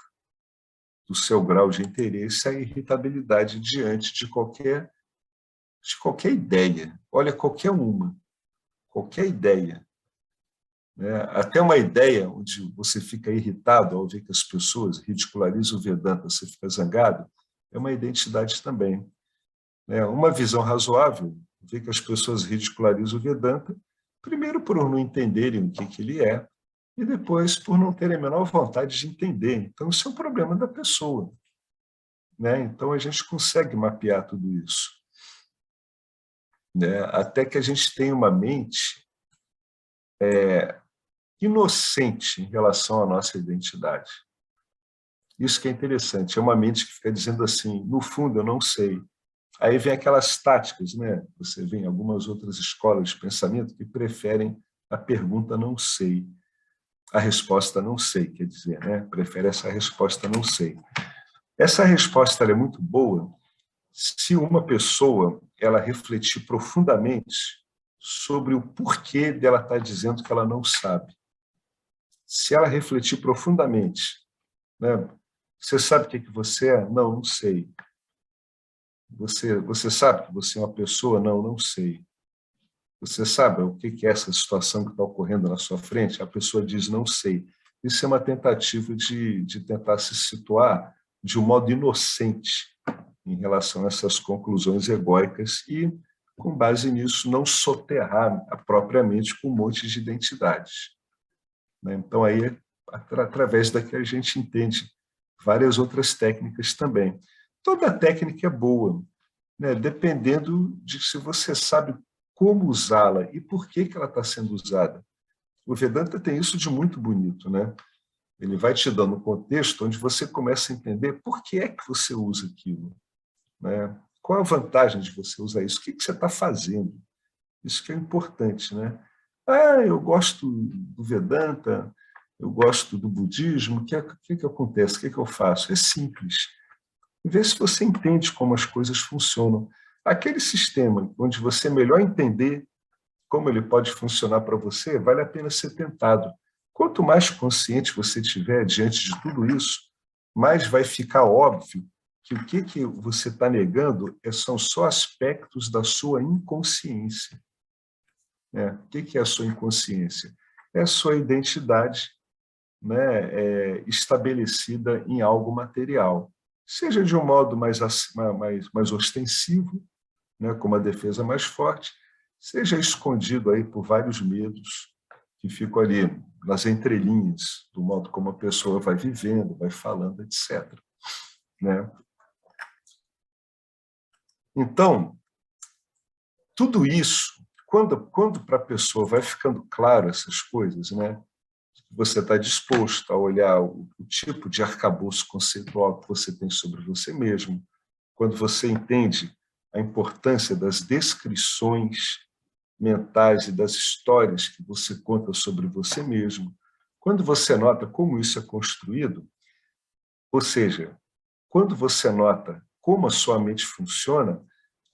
[SPEAKER 1] do seu grau de interesse a irritabilidade diante de qualquer ideia. Olha, qualquer ideia. Até uma ideia onde você fica irritado ao ver que as pessoas ridicularizam o Vedanta, você fica zangado, é uma identidade também. Uma visão razoável, ver que as pessoas ridicularizam o Vedanta, primeiro por não entenderem o que ele é, e depois por não terem a menor vontade de entender. Então, isso é um problema da pessoa. Então, a gente consegue mapear tudo isso. Até que a gente tenha uma mente inocente em relação à nossa identidade. Isso que é interessante, é uma mente que fica dizendo assim, no fundo, eu não sei. Aí vem aquelas táticas, Você vê em algumas outras escolas de pensamento que preferem a pergunta não sei. A resposta não sei, quer dizer, prefere essa resposta não sei. Essa resposta é muito boa se uma pessoa ela refletir profundamente sobre o porquê dela estar dizendo que ela não sabe. Se ela refletir profundamente, você sabe o que você é? Não sei. Você sabe que você é uma pessoa? Não sei. Você sabe o que é essa situação que está ocorrendo na sua frente? A pessoa diz, não sei. Isso é uma tentativa de tentar se situar de um modo inocente em relação a essas conclusões egóicas e, com base nisso, não soterrar propriamente com um monte de identidades. Então, aí, através daqui a gente entende várias outras técnicas também. Toda técnica é boa, dependendo de se você sabe como usá-la e por que ela está sendo usada. O Vedanta tem isso de muito bonito, Ele vai te dando um contexto onde você começa a entender por que é que você usa aquilo. né? Qual a vantagem de você usar isso? O que você está fazendo? Isso que é importante, né? Ah, eu gosto do Vedanta, eu gosto do budismo, o que acontece? O que eu faço? É simples. Vê se você entende como as coisas funcionam. Aquele sistema onde você melhor entender como ele pode funcionar para você, vale a pena ser tentado. Quanto mais consciente você tiver diante de tudo isso, mais vai ficar óbvio que o que você está negando são só aspectos da sua inconsciência. O que é a sua inconsciência? É a sua identidade, né, estabelecida em algo material. Seja de um modo mais ostensivo, né, como a defesa mais forte, seja escondido aí por vários medos que ficam ali nas entrelinhas do modo como a pessoa vai vivendo, vai falando, etc. Né? Então, tudo isso, quando para a pessoa vai ficando claro essas coisas, né, você está disposto a olhar o tipo de arcabouço conceitual que você tem sobre você mesmo, quando você entende a importância das descrições mentais e das histórias que você conta sobre você mesmo, quando você nota como isso é construído, ou seja, quando você nota como a sua mente funciona,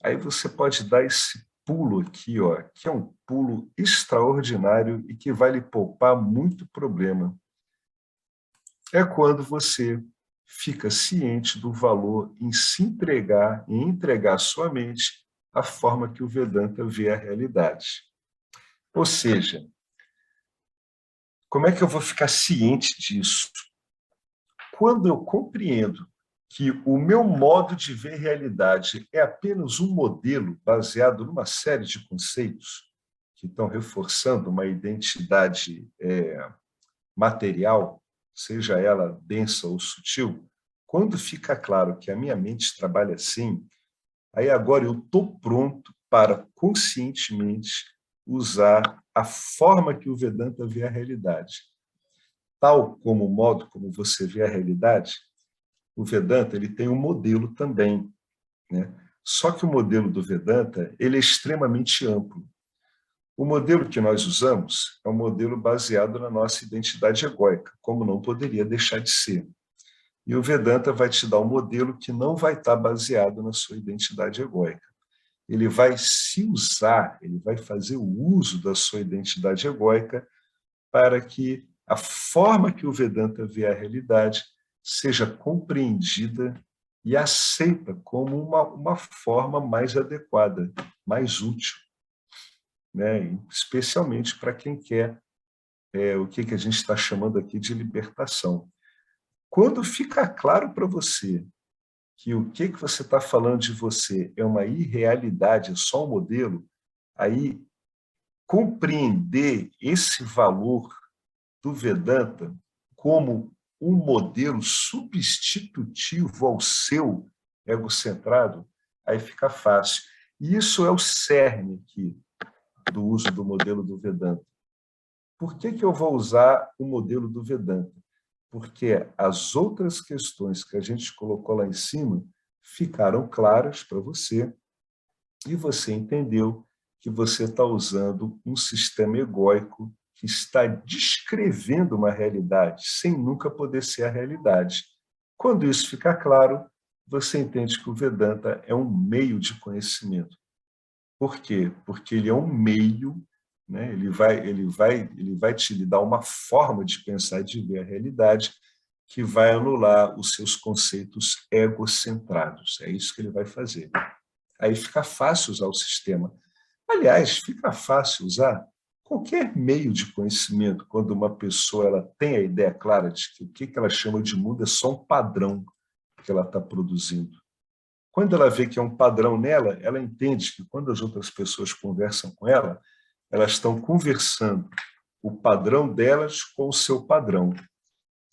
[SPEAKER 1] aí você pode dar esse pulo aqui, ó, que é um pulo extraordinário e que vai lhe poupar muito problema. É quando você fica ciente do valor em se entregar, em entregar à sua mente a forma que o Vedanta vê a realidade. Ou seja, como é que eu vou ficar ciente disso? Quando eu compreendo que o meu modo de ver realidade é apenas um modelo baseado numa série de conceitos que estão reforçando uma identidade material, seja ela densa ou sutil, quando fica claro que a minha mente trabalha assim, aí agora eu estou pronto para conscientemente usar a forma que o Vedanta vê a realidade. Tal como o modo como você vê a realidade, o Vedanta ele tem um modelo também, né? Só que o modelo do Vedanta ele é extremamente amplo. O modelo que nós usamos é um modelo baseado na nossa identidade egóica, como não poderia deixar de ser. E o Vedanta vai te dar um modelo que não vai estar baseado na sua identidade egóica. Ele vai se usar, ele vai fazer o uso da sua identidade egóica para que a forma que o Vedanta vê a realidade seja compreendida e aceita como uma forma mais adequada, mais útil, né? Especialmente para quem quer o que a gente está chamando aqui de libertação. Quando fica claro para você que o que você está falando de você é uma irrealidade, é só um modelo, aí compreender esse valor do Vedanta como um modelo substitutivo ao seu egocentrado, aí fica fácil. E isso é o cerne aqui do uso do modelo do Vedanta. Por que eu vou usar o modelo do Vedanta? Porque as outras questões que a gente colocou lá em cima ficaram claras para você e você entendeu que você está usando um sistema egóico que está descrevendo uma realidade sem nunca poder ser a realidade. Quando isso ficar claro, você entende que o Vedanta é um meio de conhecimento. Por quê? Porque ele é um meio, né? ele vai te dar uma forma de pensar e de ver a realidade que vai anular os seus conceitos egocentrados. É isso que ele vai fazer. Aí fica fácil usar o sistema. Aliás, fica fácil usar qualquer meio de conhecimento quando uma pessoa ela tem a ideia clara de que o que ela chama de mundo é só um padrão que ela está produzindo. Quando ela vê que é um padrão nela, ela entende que quando as outras pessoas conversam com ela, elas estão conversando o padrão delas com o seu padrão.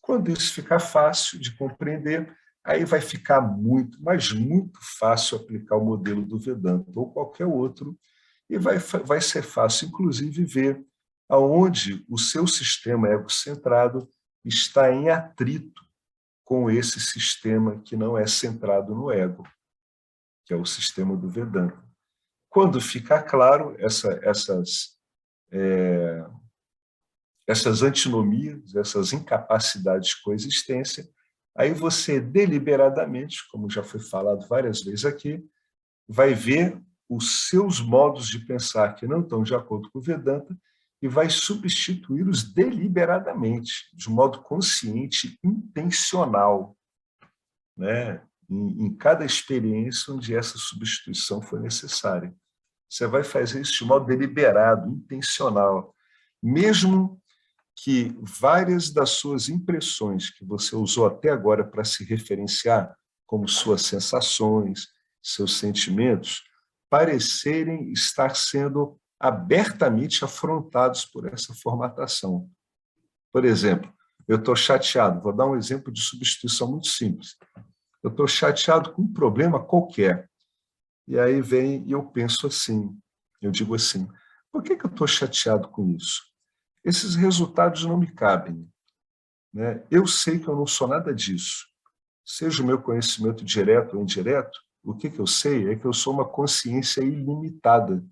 [SPEAKER 1] Quando isso ficar fácil de compreender, aí vai ficar muito, mas muito fácil aplicar o modelo do Vedanta ou qualquer outro, e vai ser fácil, inclusive, ver aonde o seu sistema egocentrado está em atrito com esse sistema que não é centrado no ego. que é o sistema do Vedanta. Quando ficar claro essas antinomias, essas incapacidades de coexistência, aí você deliberadamente, como já foi falado várias vezes aqui, vai ver os seus modos de pensar que não estão de acordo com o Vedanta e vai substituí-los deliberadamente, de modo consciente, intencional, né? Em cada experiência onde essa substituição for necessária. Você vai fazer isso de modo deliberado, intencional, mesmo que várias das suas impressões que você usou até agora para se referenciar, como suas sensações, seus sentimentos, parecerem estar sendo abertamente afrontados por essa formatação. Por exemplo, eu estou chateado, vou dar um exemplo de substituição muito simples. Eu estou chateado com um problema qualquer. E aí vem e eu penso assim, eu digo assim, por que eu estou chateado com isso? Esses resultados não me cabem, né? Eu sei que eu não sou nada disso. Seja o meu conhecimento direto ou indireto, o que eu sei é que eu sou uma consciência ilimitada,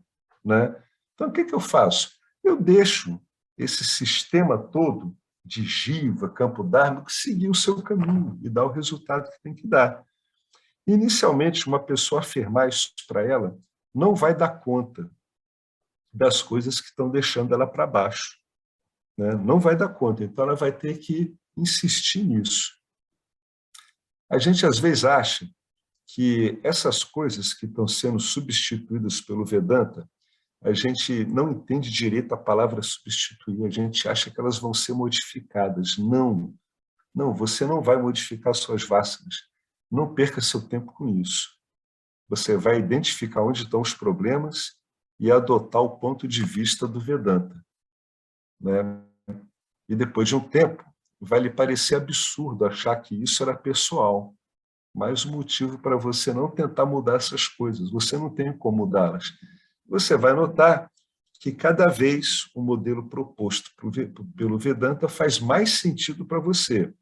[SPEAKER 1] né? Então, o que eu faço? Eu deixo esse sistema todo de Jiva, campo Dharma, seguir o seu caminho e dar o resultado que tem que dar. Inicialmente, uma pessoa afirmar isso para ela não vai dar conta das coisas que estão deixando ela para baixo, né? Não vai dar conta, então ela vai ter que insistir nisso. A gente às vezes acha que essas coisas que estão sendo substituídas pelo Vedanta, a gente não entende direito a palavra substituir, a gente acha que elas vão ser modificadas. Não, não, você não vai modificar suas vasanas. Não perca seu tempo com isso. Você vai identificar onde estão os problemas e adotar o ponto de vista do Vedanta, né? E depois de um tempo, vai lhe parecer absurdo achar que isso era pessoal. Mais um motivo para você não tentar mudar essas coisas. Você não tem como mudá-las. Você vai notar que cada vez o modelo proposto pelo Vedanta faz mais sentido para você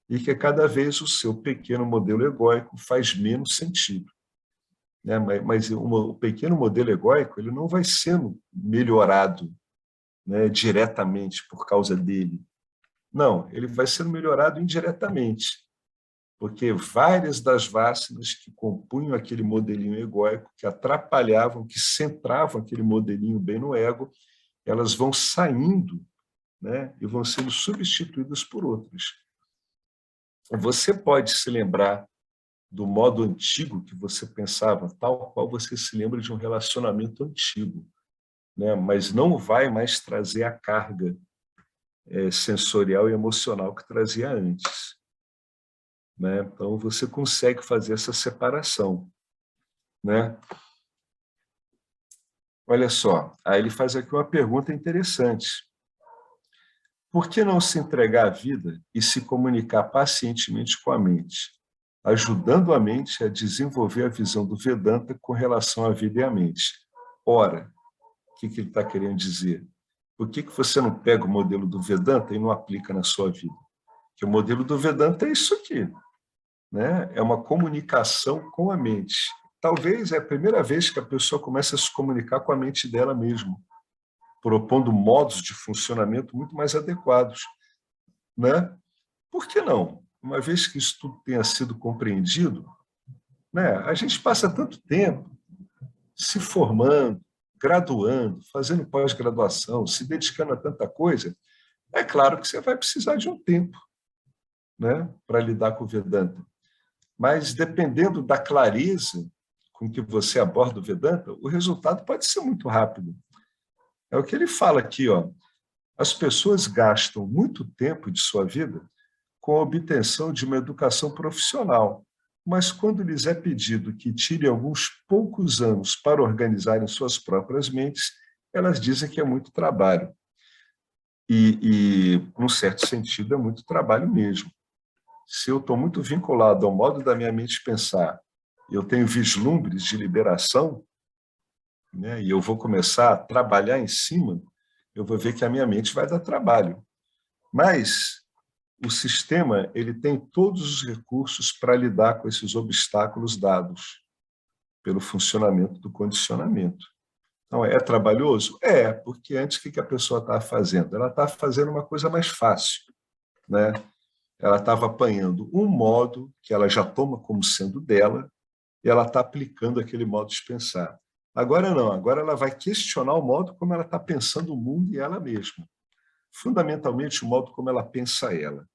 [SPEAKER 1] e que cada vez o seu pequeno modelo egóico faz menos sentido, né? Mas o pequeno modelo egóico ele não vai sendo melhorado, né, diretamente por causa dele. Não, ele vai sendo melhorado indiretamente, porque várias das vasanas que compunham aquele modelinho egóico, que atrapalhavam, que centravam aquele modelinho bem no ego, elas vão saindo, né, e vão sendo substituídas por outras. Você pode se lembrar do modo antigo que você pensava, tal qual você se lembra de um relacionamento antigo, né, mas não vai mais trazer a carga sensorial e emocional que trazia antes, né? Então, você consegue fazer essa separação, né? Olha só, aí ele faz aqui uma pergunta interessante. Por que não se entregar à vida e se comunicar pacientemente com a mente, ajudando a mente a desenvolver a visão do Vedanta com relação à vida e à mente? Ora, o que ele está querendo dizer? Por que você não pega o modelo do Vedanta e não aplica na sua vida? Porque o modelo do Vedanta é isso aqui, né? É uma comunicação com a mente. Talvez é a primeira vez que a pessoa começa a se comunicar com a mente dela mesma, propondo modos de funcionamento muito mais adequados, né? Por que não? Uma vez que isso tudo tenha sido compreendido, né? A gente passa tanto tempo se formando, graduando, fazendo pós-graduação, se dedicando a tanta coisa, é claro que você vai precisar de um tempo, né, para lidar com o Vedanta. Mas, dependendo da clareza com que você aborda o Vedanta, o resultado pode ser muito rápido. É o que ele fala aqui, ó. As pessoas gastam muito tempo de sua vida com a obtenção de uma educação profissional, mas quando lhes é pedido que tirem alguns poucos anos para organizarem suas próprias mentes, elas dizem que é muito trabalho. E num certo sentido, é muito trabalho mesmo. Se eu estou muito vinculado ao modo da minha mente pensar, eu tenho vislumbres de liberação, né, e eu vou começar a trabalhar em cima, eu vou ver que a minha mente vai dar trabalho. Mas o sistema ele tem todos os recursos para lidar com esses obstáculos dados. pelo funcionamento do condicionamento. Então, é trabalhoso? É, porque antes o que a pessoa estava fazendo? Ela estava fazendo uma coisa mais fácil, né? Ela estava apanhando um modo que ela já toma como sendo dela e ela está aplicando aquele modo de pensar. Agora não, agora ela vai questionar o modo como ela está pensando o mundo e ela mesma. Fundamentalmente, o modo como ela pensa ela,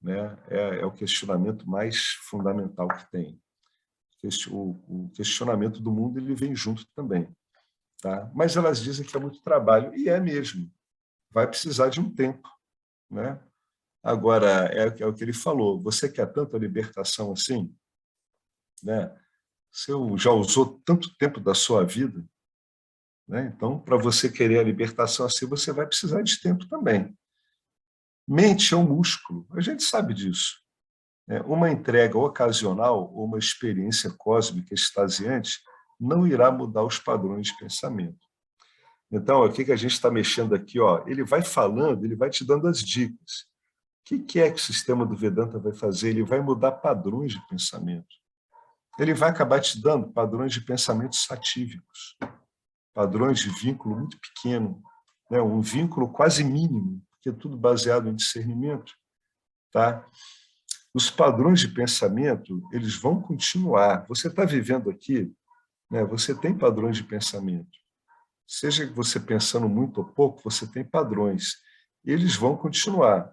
[SPEAKER 1] né? É o questionamento mais fundamental que tem. O questionamento do mundo ele vem junto também. Tá? Mas elas dizem que é muito trabalho, e é mesmo. Vai precisar de um tempo. Né? Agora, é o que ele falou, você quer tanta libertação assim? Né? Você já usou tanto tempo da sua vida, né? Então, para você querer a libertação assim, você vai precisar de tempo também. Mente é um músculo, a gente sabe disso. Uma entrega ocasional ou uma experiência cósmica extasiante não irá mudar os padrões de pensamento. Então, o que a gente está mexendo aqui? Ó, ele vai falando, ele vai te dando as dicas. O que é que o sistema do Vedanta vai fazer? Ele vai mudar padrões de pensamento. Ele vai acabar te dando padrões de pensamento satívicos, padrões de vínculo muito pequeno, né? Um vínculo quase mínimo, porque é tudo baseado em discernimento. Tá? Os padrões de pensamento, eles vão continuar. Você está vivendo aqui, né? Você tem padrões de pensamento. Seja você pensando muito ou pouco, você tem padrões. Eles vão continuar.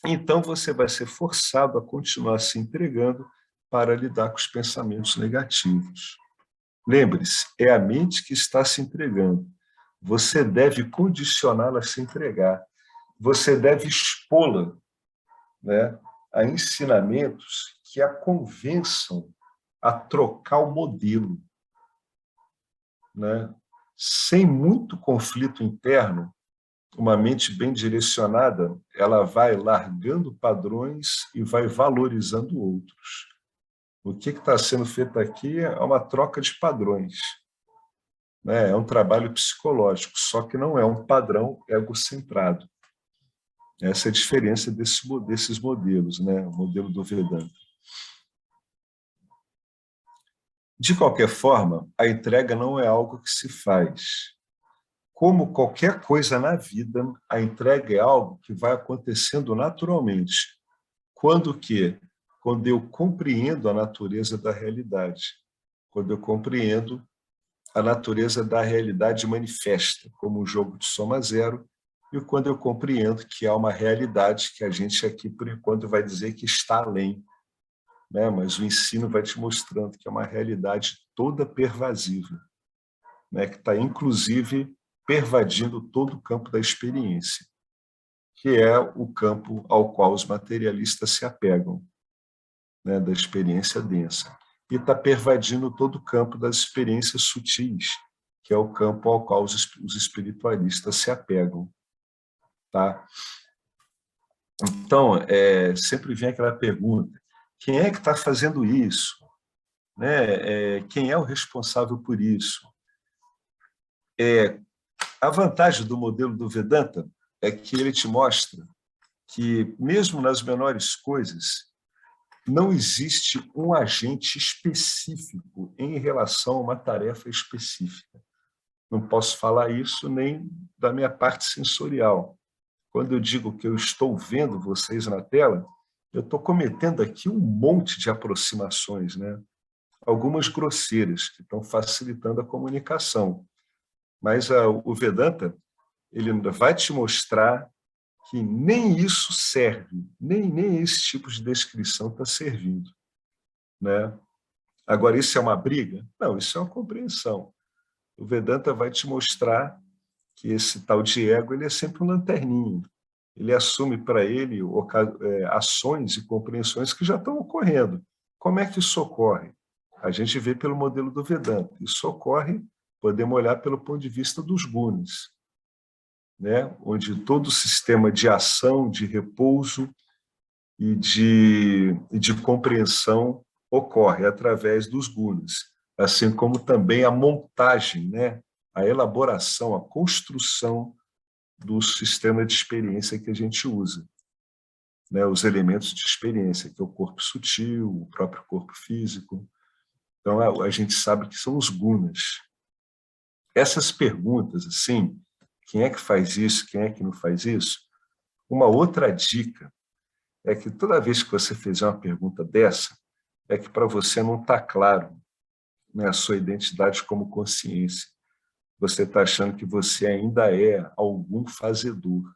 [SPEAKER 1] Então, você vai ser forçado a continuar se entregando para lidar com os pensamentos negativos. Lembre-se, é a mente que está se entregando. Você deve condicioná-la a se entregar. Você deve expô-la, né, a ensinamentos que a convençam a trocar o modelo. Né? Sem muito conflito interno, uma mente bem direcionada, ela vai largando padrões e vai valorizando outros. O que está sendo feito aqui é uma troca de padrões. Né? É um trabalho psicológico, só que não é um padrão egocentrado. Essa é a diferença desses modelos, né? O modelo do Vedanta. De qualquer forma, a entrega não é algo que se faz. Como qualquer coisa na vida, a entrega é algo que vai acontecendo naturalmente. Quando que? Quando eu compreendo a natureza da realidade. Quando eu compreendo a natureza da realidade manifesta, como um jogo de soma zero, e quando eu compreendo que há uma realidade que a gente aqui, por enquanto, vai dizer que está além. Né? Mas o ensino vai te mostrando que é uma realidade toda pervasiva, né? Que está, inclusive, pervadindo todo o campo da experiência, que é o campo ao qual os materialistas se apegam, né? Da experiência densa. E está pervadindo todo o campo das experiências sutis, que é o campo ao qual os espiritualistas se apegam. Tá? Então, sempre vem aquela pergunta, quem é que está fazendo isso? Né? Quem é o responsável por isso? A vantagem do modelo do Vedanta é que ele te mostra que, mesmo nas menores coisas, não existe um agente específico em relação a uma tarefa específica. Não posso falar isso nem da minha parte sensorial. Quando eu digo que eu estou vendo vocês na tela, eu estou cometendo aqui um monte de aproximações, né? Algumas grosseiras, que estão facilitando a comunicação. Mas o Vedanta, ele vai te mostrar que nem isso serve, nem esse tipo de descrição está servindo. Né? Agora, isso é uma briga? Não, isso é uma compreensão. O Vedanta vai te mostrar que esse tal de ego ele é sempre um lanterninho. Ele assume para ele ações e compreensões que já estão ocorrendo. Como é que isso ocorre? A gente vê pelo modelo do Vedanta. Isso ocorre, podemos olhar pelo ponto de vista dos gunas, né? Onde todo o sistema de ação, de repouso e de compreensão ocorre através dos gunas, assim como também a montagem, né? A elaboração, a construção do sistema de experiência que a gente usa. Né? Os elementos de experiência, que é o corpo sutil, o próprio corpo físico. Então, a gente sabe que são os gunas. Essas perguntas, assim, quem é que faz isso, quem é que não faz isso? Uma outra dica é que toda vez que você fizer uma pergunta dessa, é que para você não está claro, né, a sua identidade como consciência. Você está achando que você ainda é algum fazedor.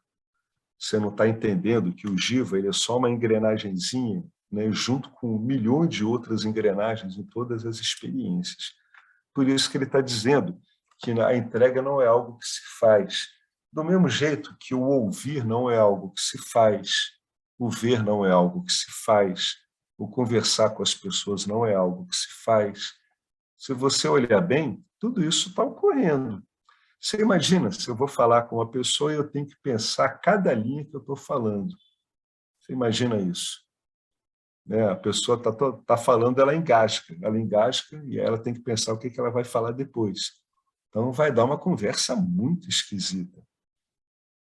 [SPEAKER 1] Você não está entendendo que o Jiva ele é só uma engrenagenzinha, né, junto com 1 milhão de outras engrenagens em todas as experiências. Por isso que ele está dizendo que a entrega não é algo que se faz. Do mesmo jeito que o ouvir não é algo que se faz, o ver não é algo que se faz, o conversar com as pessoas não é algo que se faz. Se você olhar bem, tudo isso está ocorrendo. Você imagina, se eu vou falar com uma pessoa e eu tenho que pensar cada linha que eu estou falando. Você imagina isso? Né? A pessoa está falando, ela engasga e ela tem que pensar o que ela vai falar depois. Então, vai dar uma conversa muito esquisita.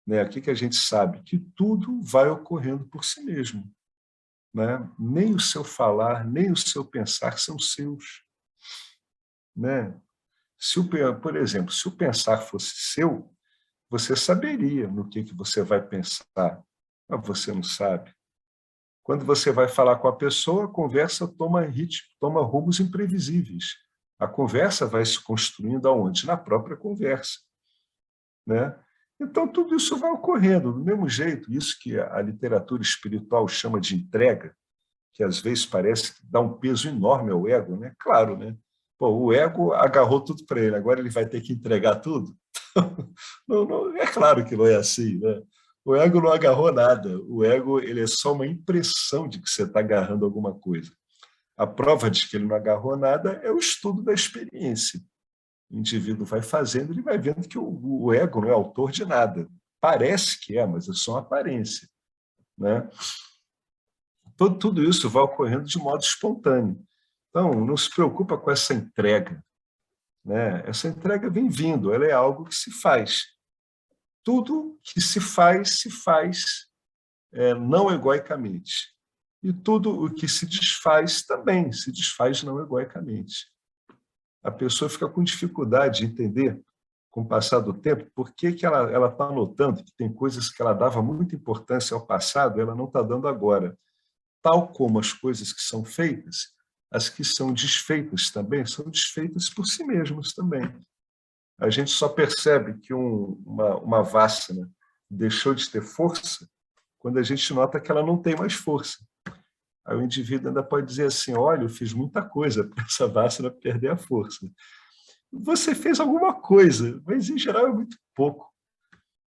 [SPEAKER 1] Né? O que a gente sabe? Que tudo vai ocorrendo por si mesmo. Né? Nem o seu falar, nem o seu pensar são seus. Né? Por exemplo, se o pensar fosse seu, você saberia no que você vai pensar, mas você não sabe. Quando você vai falar com a pessoa, a conversa toma ritmo, toma rumos imprevisíveis. A conversa vai se construindo aonde? Na própria conversa. Né? Então, tudo isso vai ocorrendo do mesmo jeito. Isso que a literatura espiritual chama de entrega, que às vezes parece que dá um peso enorme ao ego. Né? Claro, né? Pô, o ego agarrou tudo para ele, agora ele vai ter que entregar tudo? Não, é claro que não é assim. Né? O ego não agarrou nada. O ego ele é só uma impressão de que você está agarrando alguma coisa. A prova de que ele não agarrou nada é o estudo da experiência. O indivíduo vai fazendo, ele vai vendo que o ego não é autor de nada. Parece que é, mas é só uma aparência. Né? Tudo isso vai ocorrendo de modo espontâneo. Então, não se preocupa com essa entrega. Né? Essa entrega vem vindo, ela é algo que se faz. Tudo que se faz não egoicamente. E tudo o que se desfaz também se desfaz não egoicamente. A pessoa fica com dificuldade de entender, com o passar do tempo, por que ela está notando que tem coisas que ela dava muita importância ao passado, ela não está dando agora. Tal como as coisas que são feitas, as que são desfeitas também, são desfeitas por si mesmas também. A gente só percebe que uma vássana deixou de ter força quando a gente nota que ela não tem mais força. Aí o indivíduo ainda pode dizer assim, olha, eu fiz muita coisa para essa vássana perder a força. Você fez alguma coisa, mas em geral é muito pouco.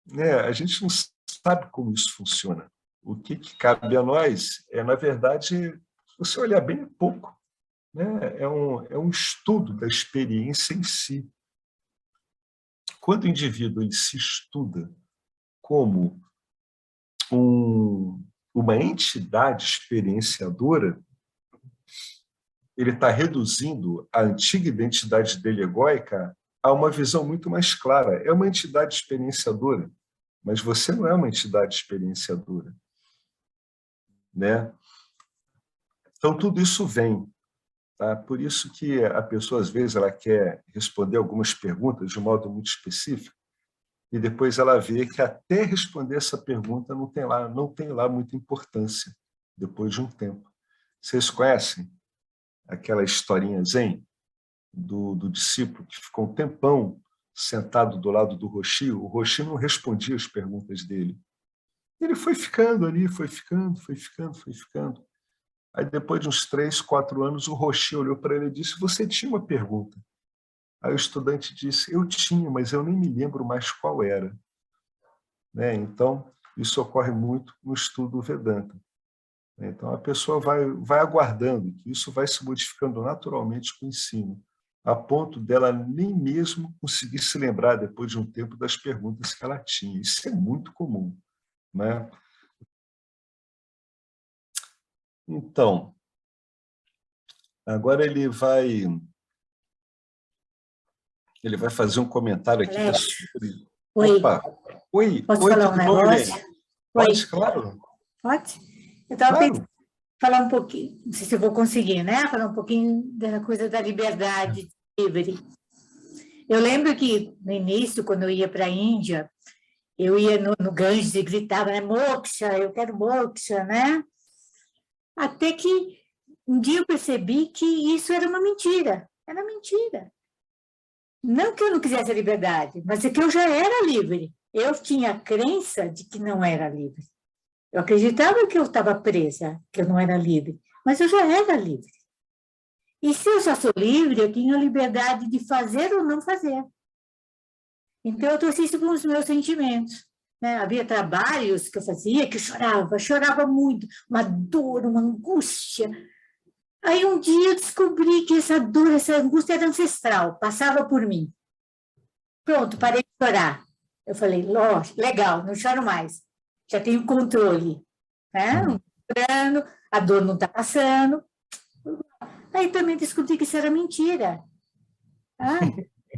[SPEAKER 1] Né? A gente não sabe como isso funciona. O que cabe a nós na verdade, se você olhar bem, é pouco. Né? É um estudo da experiência em si. Quando o indivíduo ele se estuda como uma entidade experienciadora, ele está reduzindo a antiga identidade dele egóica a uma visão muito mais clara. É uma entidade experienciadora, mas você não é uma entidade experienciadora. Né? Então, tudo isso vem. Tá? Por isso que a pessoa, às vezes, ela quer responder algumas perguntas de um modo muito específico, e depois ela vê que até responder essa pergunta não tem lá muita importância, depois de um tempo. Vocês conhecem aquela historinha zen do discípulo que ficou um tempão sentado do lado do Roshi? O Roshi não respondia as perguntas dele. Ele foi ficando ali, foi ficando. Aí, depois de uns 3, 4 anos, o Roshi olhou para ele e disse, você tinha uma pergunta. Aí o estudante disse, eu tinha, mas eu nem me lembro mais qual era. Né? Então, isso ocorre muito no estudo do Vedanta. Então, a pessoa vai aguardando que isso vai se modificando naturalmente com o ensino, a ponto dela nem mesmo conseguir se lembrar, depois de um tempo, das perguntas que ela tinha. Isso é muito comum. Né? Então, agora ele vai fazer um comentário aqui.
[SPEAKER 4] Sobre... Oi.
[SPEAKER 1] Opa! Oi,
[SPEAKER 4] posso falar um negócio?
[SPEAKER 1] Pode, claro.
[SPEAKER 4] Pode? Eu estava
[SPEAKER 1] claro.
[SPEAKER 4] falar um pouquinho, não sei se eu vou conseguir, né? Falar um pouquinho da coisa da liberdade livre. Eu lembro que, no início, quando eu ia para a Índia, eu ia no Ganges e gritava, né? Moksha, eu quero moksha, né? Até que um dia eu percebi que isso era uma mentira. Era mentira. Não que eu não quisesse a liberdade, mas é que eu já era livre. Eu tinha a crença de que não era livre. Eu acreditava que eu estava presa, que eu não era livre, mas eu já era livre. E se eu já sou livre, eu tenho a liberdade de fazer ou não fazer. Então, eu trouxe isso com os meus sentimentos. Né? Havia trabalhos que eu fazia que eu chorava muito, uma dor, uma angústia. Aí, um dia, eu descobri que essa dor, essa angústia era ancestral, passava por mim. Pronto, parei de chorar. Eu falei, lógico, legal, não choro mais. Já tenho controle. Né? Não estou chorando, a dor não está passando. Aí também descobri que isso era mentira.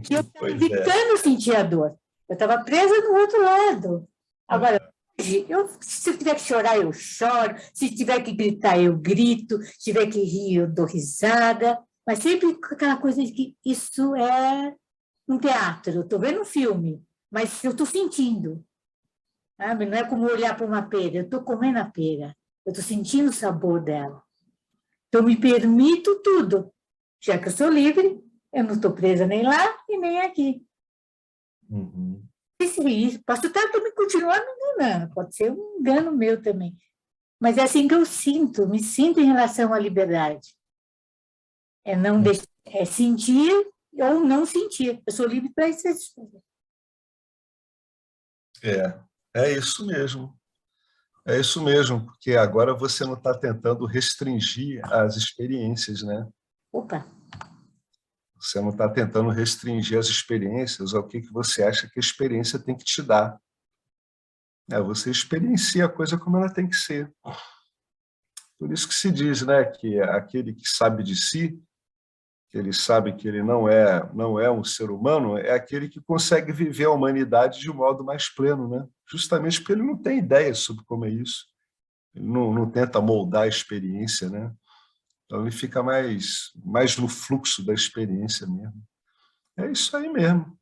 [SPEAKER 4] Que eu estava evitando sentir a dor. Eu estava presa no outro lado. Agora, hoje, se eu tiver que chorar, eu choro. Se tiver que gritar, eu grito. Se tiver que rir, eu dou risada. Mas sempre com aquela coisa de que isso é um teatro. Eu estou vendo um filme, mas eu estou sentindo. Sabe? Não é como olhar para uma pera. Eu estou comendo a pera. Eu estou sentindo o sabor dela. Então, me permito tudo. Já que eu sou livre, eu não estou presa nem lá e nem aqui. Posso estar também continuando me enganando, pode ser um engano meu também. Mas é assim que eu me sinto em relação à liberdade. É não deixar, é sentir ou não sentir. Eu sou livre para isso.
[SPEAKER 1] É isso mesmo. É isso mesmo, porque agora você não está tentando restringir as experiências, né?
[SPEAKER 4] Opa!
[SPEAKER 1] Você não está tentando restringir as experiências ao que você acha que a experiência tem que te dar. Você experiencia a coisa como ela tem que ser. Por isso que se diz, né, que aquele que sabe de si, que ele sabe que ele não é um ser humano, é aquele que consegue viver a humanidade de um modo mais pleno, né? Justamente porque ele não tem ideia sobre como é isso. Ele não tenta moldar a experiência, né? Então ele fica mais no fluxo da experiência mesmo. É isso aí mesmo.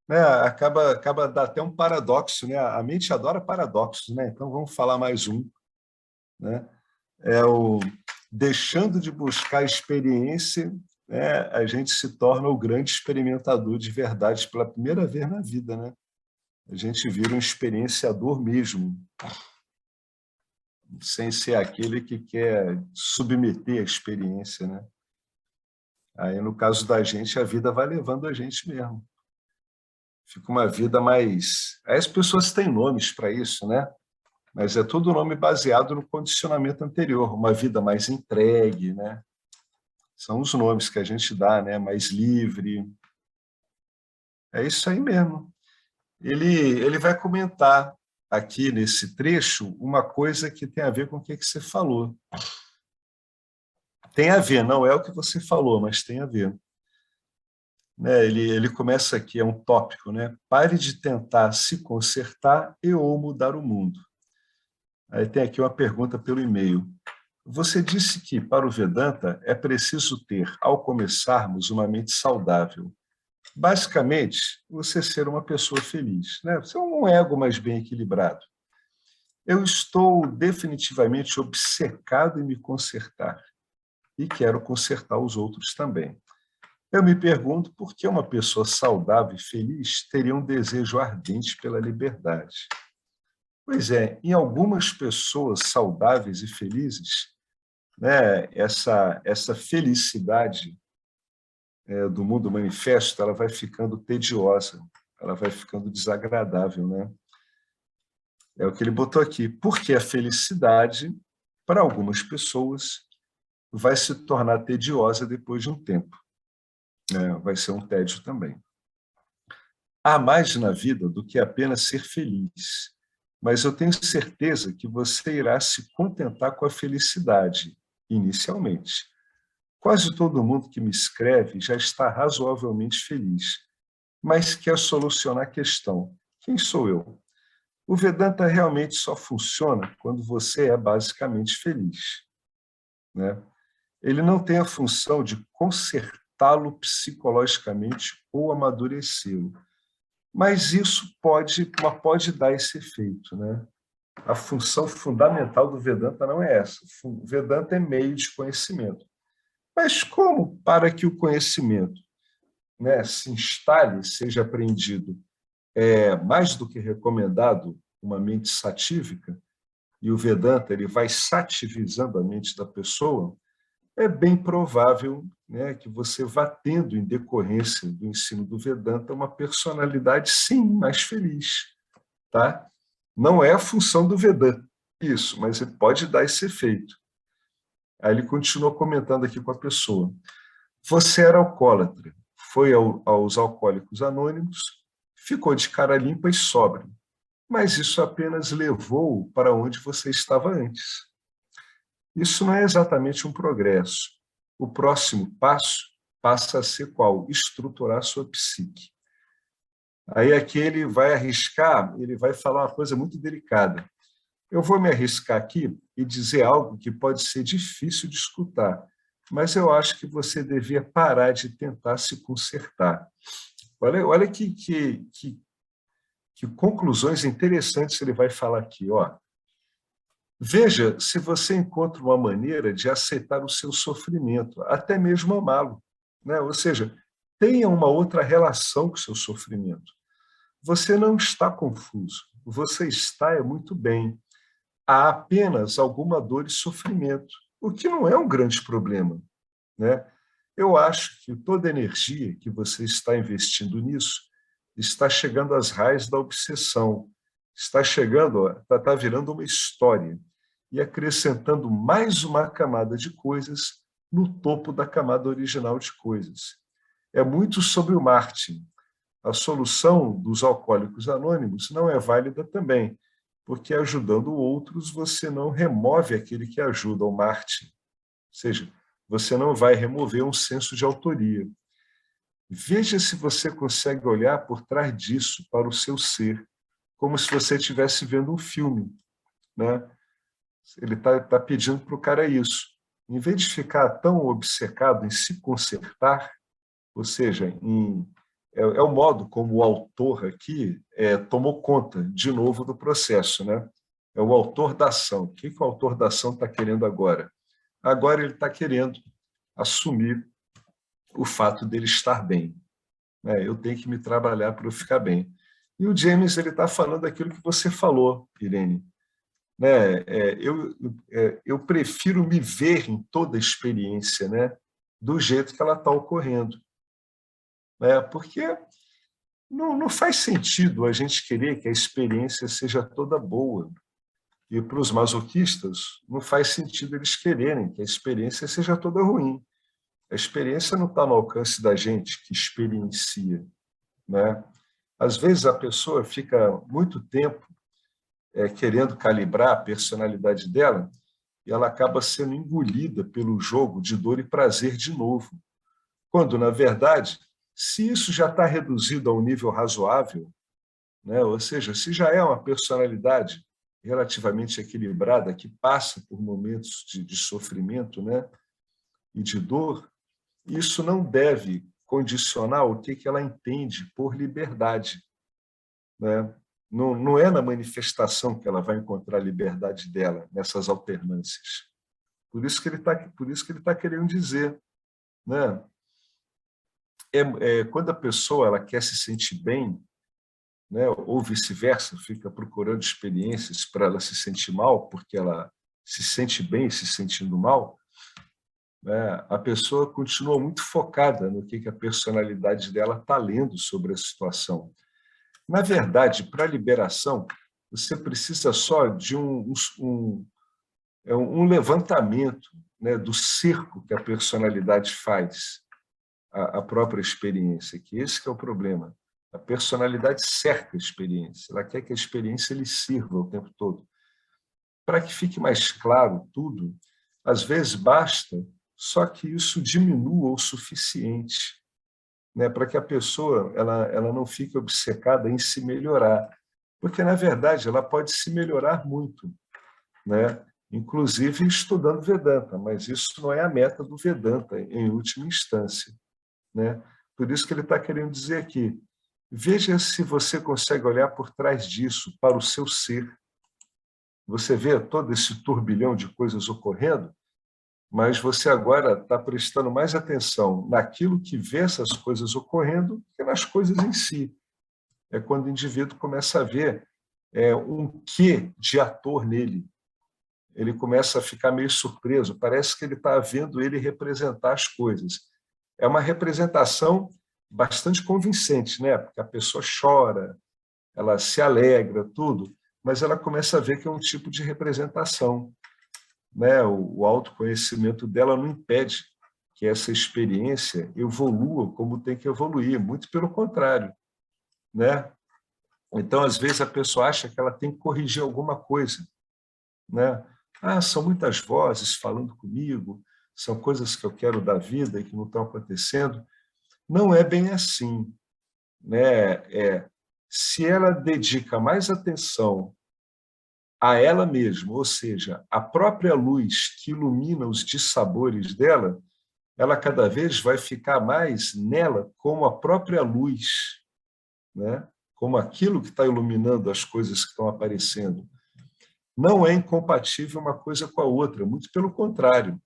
[SPEAKER 1] Né? Acaba dá até um paradoxo, né? A mente adora paradoxos, né? Então vamos falar mais um, né? É o deixando de buscar experiência, né? A gente se torna o grande experimentador de verdade pela primeira vez na vida, né? A gente vira um experienciador mesmo, sem ser aquele que quer submeter a experiência, né? Aí, no caso da gente, a vida vai levando a gente mesmo. Fica uma vida mais... Aí as pessoas têm nomes para isso, né? Mas é todo nome baseado no condicionamento anterior, uma vida mais entregue, né? São os nomes que a gente dá, né? Mais livre. É isso aí mesmo. Ele vai comentar aqui nesse trecho uma coisa que tem a ver com o que você falou. Tem a ver, não é o que você falou, mas tem a ver. Né, ele começa aqui, é um tópico, né? Pare de tentar se consertar e ou mudar o mundo. Aí tem aqui uma pergunta pelo e-mail. Você disse que, para o Vedanta, é preciso ter, ao começarmos, uma mente saudável. Basicamente, você ser uma pessoa feliz, né? Você é um ego mais bem equilibrado. Eu estou definitivamente obcecado em me consertar e quero consertar os outros também. Eu me pergunto por que uma pessoa saudável e feliz teria um desejo ardente pela liberdade. Pois é, em algumas pessoas saudáveis e felizes, né, essa felicidade do mundo manifesto, ela vai ficando tediosa, ela vai ficando desagradável, né? É o que ele botou aqui. Porque a felicidade, para algumas pessoas, vai se tornar tediosa depois de um tempo. Vai ser um tédio também. Há mais na vida do que apenas ser feliz, mas eu tenho certeza que você irá se contentar com a felicidade, inicialmente. Quase todo mundo que me escreve já está razoavelmente feliz, mas quer solucionar a questão: quem sou eu? O Vedanta realmente só funciona quando você é basicamente feliz. né? Ele não tem a função de consertá-lo psicologicamente ou amadurecê-lo. Mas isso pode dar esse efeito, né? A função fundamental do Vedanta não é essa. O Vedanta é meio de conhecimento. Mas como para que o conhecimento, né, se instale, seja aprendido, mais do que recomendado uma mente satívica, e o Vedanta ele vai sativizando a mente da pessoa, é bem provável, né, que você vá tendo, em decorrência do ensino do Vedanta, uma personalidade, sim, mais feliz. Tá? Não é a função do Vedanta, isso, mas ele pode dar esse efeito. Aí ele continuou comentando aqui com a pessoa. Você era alcoólatra, foi aos Alcoólicos Anônimos, ficou de cara limpa e sóbrio, mas isso apenas levou para onde você estava antes. Isso não é exatamente um progresso. O próximo passo passa a ser qual? Estruturar sua psique. Aí aqui ele vai arriscar, ele vai falar uma coisa muito delicada. Eu vou me arriscar aqui e dizer algo que pode ser difícil de escutar, mas eu acho que você devia parar de tentar se consertar. Olha que conclusões interessantes ele vai falar aqui. Ó. Veja se você encontra uma maneira de aceitar o seu sofrimento, até mesmo amá-lo, né? Ou seja, tenha uma outra relação com o seu sofrimento. Você não está confuso, você está muito bem. Há apenas alguma dor e sofrimento, o que não é um grande problema, né? Eu acho que toda a energia que você está investindo nisso está chegando às raízes da obsessão, está chegando, está virando uma história e acrescentando mais uma camada de coisas no topo da camada original de coisas. É muito sobre o Martin. A solução dos Alcoólicos Anônimos não é válida também, porque ajudando outros você não remove aquele que ajuda, o Martin. Ou seja, você não vai remover um senso de autoria. Veja se você consegue olhar por trás disso para o seu ser, como se você estivesse vendo um filme, né? Ele está pedindo para o cara isso. Em vez de ficar tão obcecado em se consertar, ou seja, é o modo como o autor aqui tomou conta, de novo, do processo, né? É o autor da ação. O que o autor da ação está querendo agora? Agora ele está querendo assumir o fato dele estar bem. Eu tenho que me trabalhar para eu ficar bem. E o James está falando aquilo que você falou, Irene. Eu prefiro me ver em toda a experiência, né, do jeito que ela está ocorrendo. Porque não faz sentido a gente querer que a experiência seja toda boa. E para os masoquistas, não faz sentido eles quererem que a experiência seja toda ruim. A experiência não está no alcance da gente que experiencia, né? Às vezes a pessoa fica muito tempo querendo calibrar a personalidade dela e ela acaba sendo engolida pelo jogo de dor e prazer de novo. Quando, na verdade, se isso já está reduzido a um nível razoável, né? Ou seja, se já é uma personalidade relativamente equilibrada, que passa por momentos de sofrimento, né, e de dor, isso não deve condicionar o que ela entende por liberdade, né? Não é na manifestação que ela vai encontrar a liberdade dela, nessas alternâncias. Por isso que ele está querendo dizer, né? Quando a pessoa ela quer se sentir bem, né, ou vice-versa, fica procurando experiências para ela se sentir mal, porque ela se sente bem se sentindo mal, né, a pessoa continua muito focada no que a personalidade dela está lendo sobre a situação. Na verdade, para a liberação, você precisa só de um levantamento, né, do cerco que a personalidade faz à própria experiência, que esse que é o problema. A personalidade cerca a experiência, ela quer que a experiência lhe sirva o tempo todo. Para que fique mais claro tudo, às vezes basta só que isso diminua o suficiente, né, para que a pessoa ela não fique obcecada em se melhorar, porque, na verdade, ela pode se melhorar muito, né? inclusive estudando Vedanta, mas isso não é a meta do Vedanta, em última instância, né? Por isso que ele está querendo dizer aqui, veja se você consegue olhar por trás disso, para o seu ser. Você vê todo esse turbilhão de coisas ocorrendo, mas você agora está prestando mais atenção naquilo que vê essas coisas ocorrendo que nas coisas em si. É quando o indivíduo começa a ver um quê de ator nele. Ele começa a ficar meio surpreso, parece que ele está vendo ele representar as coisas. É uma representação bastante convincente, né? Porque a pessoa chora, ela se alegra, tudo, mas ela começa a ver que é um tipo de representação, né? O autoconhecimento dela não impede que essa experiência evolua como tem que evoluir, muito pelo contrário, né? Então, às vezes, a pessoa acha que ela tem que corrigir alguma coisa, né? Ah, são muitas vozes falando comigo, são coisas que eu quero da vida e que não estão acontecendo. Não é bem assim, né? Se ela dedica mais atenção a ela mesma, ou seja, a própria luz que ilumina os dissabores dela, ela cada vez vai ficar mais nela como a própria luz, né? Como aquilo que está iluminando as coisas que estão aparecendo. Não é incompatível uma coisa com a outra, muito pelo contrário.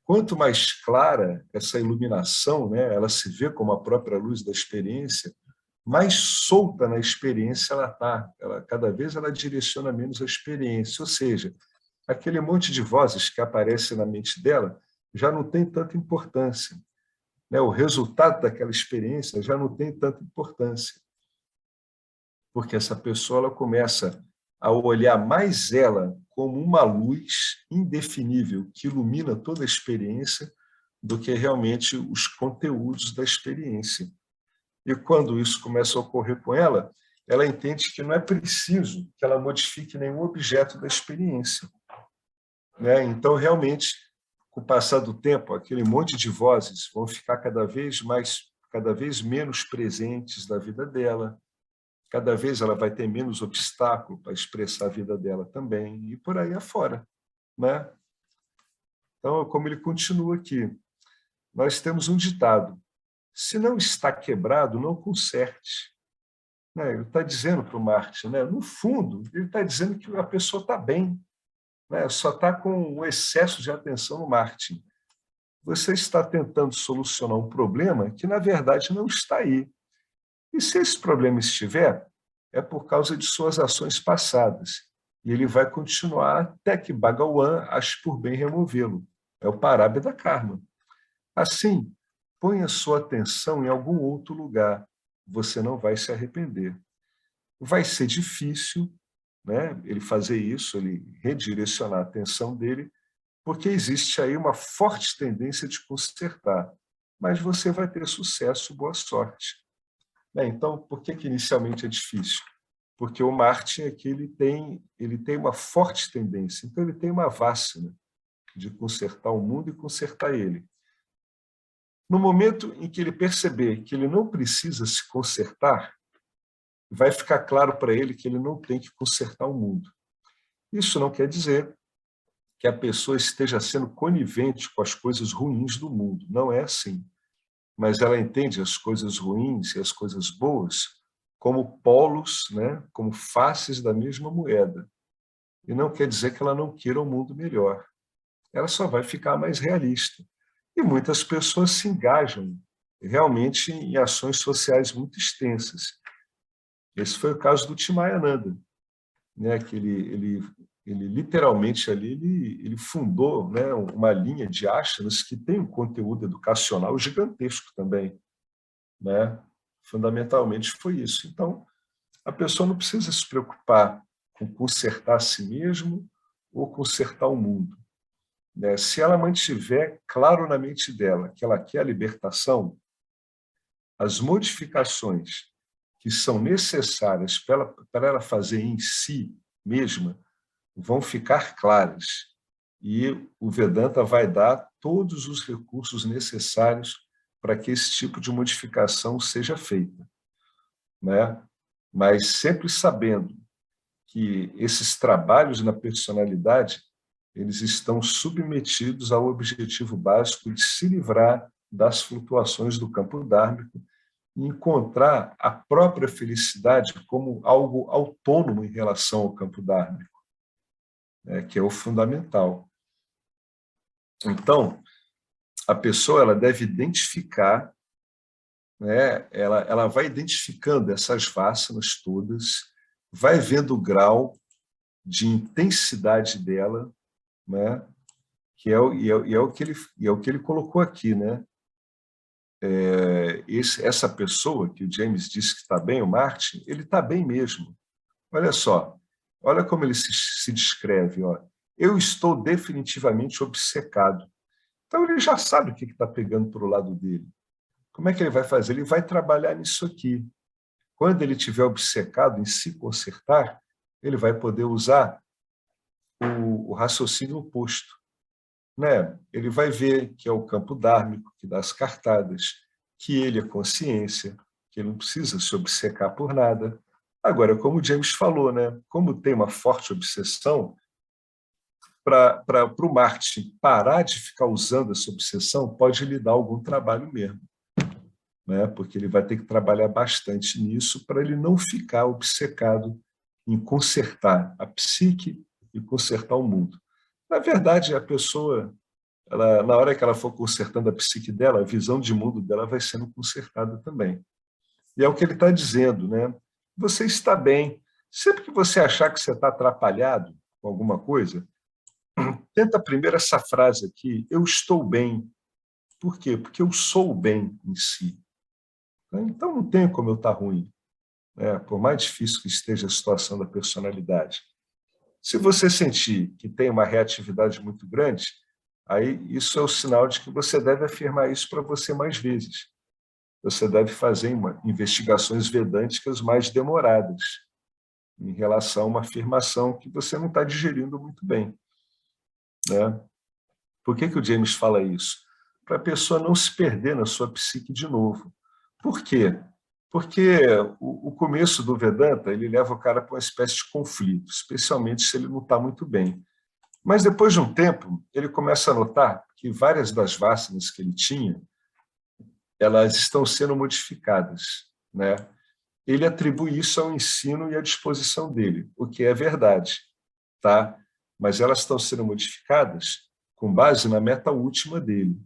[SPEAKER 1] Quanto mais clara essa iluminação, né, ela se vê como a própria luz da experiência, mais solta na experiência ela está. Cada vez ela direciona menos a experiência, ou seja, aquele monte de vozes que aparece na mente dela já não tem tanta importância, né? O resultado daquela experiência já não tem tanta importância, porque essa pessoa ela começa a olhar mais ela como uma luz indefinível que ilumina toda a experiência do que realmente os conteúdos da experiência. E quando isso começa a ocorrer com ela, ela entende que não é preciso que ela modifique nenhum objeto da experiência, né? Então, realmente, com o passar do tempo, aquele monte de vozes vão ficar cada vez menos presentes na vida dela, cada vez ela vai ter menos obstáculo para expressar a vida dela também, e por aí afora, né? Então, como ele continua aqui, nós temos um ditado, se não está quebrado, não conserte. Né? Ele está dizendo para o Martin, né? No fundo, ele está dizendo que a pessoa está bem, né? Só está com um excesso de atenção no Martin. Você está tentando solucionar um problema que, na verdade, não está aí. E se esse problema estiver, é por causa de suas ações passadas. E ele vai continuar até que Bhagawan ache por bem removê-lo. É o Parabheda Karma. Assim, ponha sua atenção em algum outro lugar. Você não vai se arrepender. Vai ser difícil, né, ele fazer isso, ele redirecionar a atenção dele, porque existe aí uma forte tendência de consertar. Mas você vai ter sucesso, boa sorte. Então, por que inicialmente é difícil? Porque o Martin aqui ele tem uma forte tendência, então ele tem uma vássina de consertar o mundo e consertar ele. No momento em que ele perceber que ele não precisa se consertar, vai ficar claro para ele que ele não tem que consertar o mundo. Isso não quer dizer que a pessoa esteja sendo conivente com as coisas ruins do mundo, não é assim. Mas ela entende as coisas ruins e as coisas boas como polos, né, como faces da mesma moeda. E não quer dizer que ela não queira um mundo melhor. Ela só vai ficar mais realista. E muitas pessoas se engajam realmente em ações sociais muito extensas. Esse foi o caso do Chimayananda, né, que ele literalmente ali ele fundou, né, uma linha de ashramas que tem um conteúdo educacional gigantesco também, né? Fundamentalmente foi isso. Então, a pessoa não precisa se preocupar com consertar a si mesmo ou consertar o mundo, né? Se ela mantiver claro na mente dela que ela quer a libertação, as modificações que são necessárias para ela fazer em si mesma vão ficar claras. E o Vedanta vai dar todos os recursos necessários para que esse tipo de modificação seja feita, né? Mas sempre sabendo que esses trabalhos na personalidade eles estão submetidos ao objetivo básico de se livrar das flutuações do campo dármico e encontrar a própria felicidade como algo autônomo em relação ao campo dármico, que é o fundamental. Então, a pessoa ela deve identificar, ela vai identificando essas vassanas todas, vai vendo o grau de intensidade dela, que é o que ele colocou aqui, essa pessoa que o James disse que está bem, o Martin, ele está bem mesmo. Olha só, olha como ele se descreve. Ó. Eu estou definitivamente obcecado. Então, ele já sabe o que está pegando para o lado dele. Como é que ele vai fazer? Ele vai trabalhar nisso aqui. Quando ele estiver obcecado em se consertar, ele vai poder usar o raciocínio oposto. Ele vai ver que é o campo dármico, que dá as cartadas, que ele é consciência, que ele não precisa se obcecar por nada. Agora, como o James falou, como tem uma forte obsessão, para o Martin parar de ficar usando essa obsessão, pode lhe dar algum trabalho mesmo. Porque ele vai ter que trabalhar bastante nisso para ele não ficar obcecado em consertar a psique e consertar o mundo. Na verdade, a pessoa, na hora que ela for consertando a psique dela, a visão de mundo dela vai sendo consertada também. E é o que ele está dizendo, Você está bem. Sempre que você achar que você está atrapalhado com alguma coisa, tenta primeiro essa frase aqui, eu estou bem. Por quê? Porque eu sou o bem em si. Então não tem como eu estar ruim, por mais difícil que esteja a situação da personalidade. Se você sentir que tem uma reatividade muito grande, aí isso é o sinal de que você deve afirmar isso para você mais vezes. Você deve fazer investigações vedânticas mais demoradas em relação a uma afirmação que você não está digerindo muito bem. Por que o James fala isso? Para a pessoa não se perder na sua psique de novo. Por quê? Porque o começo do Vedanta ele leva o cara para uma espécie de conflito, especialmente se ele não está muito bem. Mas depois de um tempo, ele começa a notar que várias das vasanas que ele tinha, elas estão sendo modificadas. Ele atribui isso ao ensino e à disposição dele, o que é verdade. Mas elas estão sendo modificadas com base na meta última dele.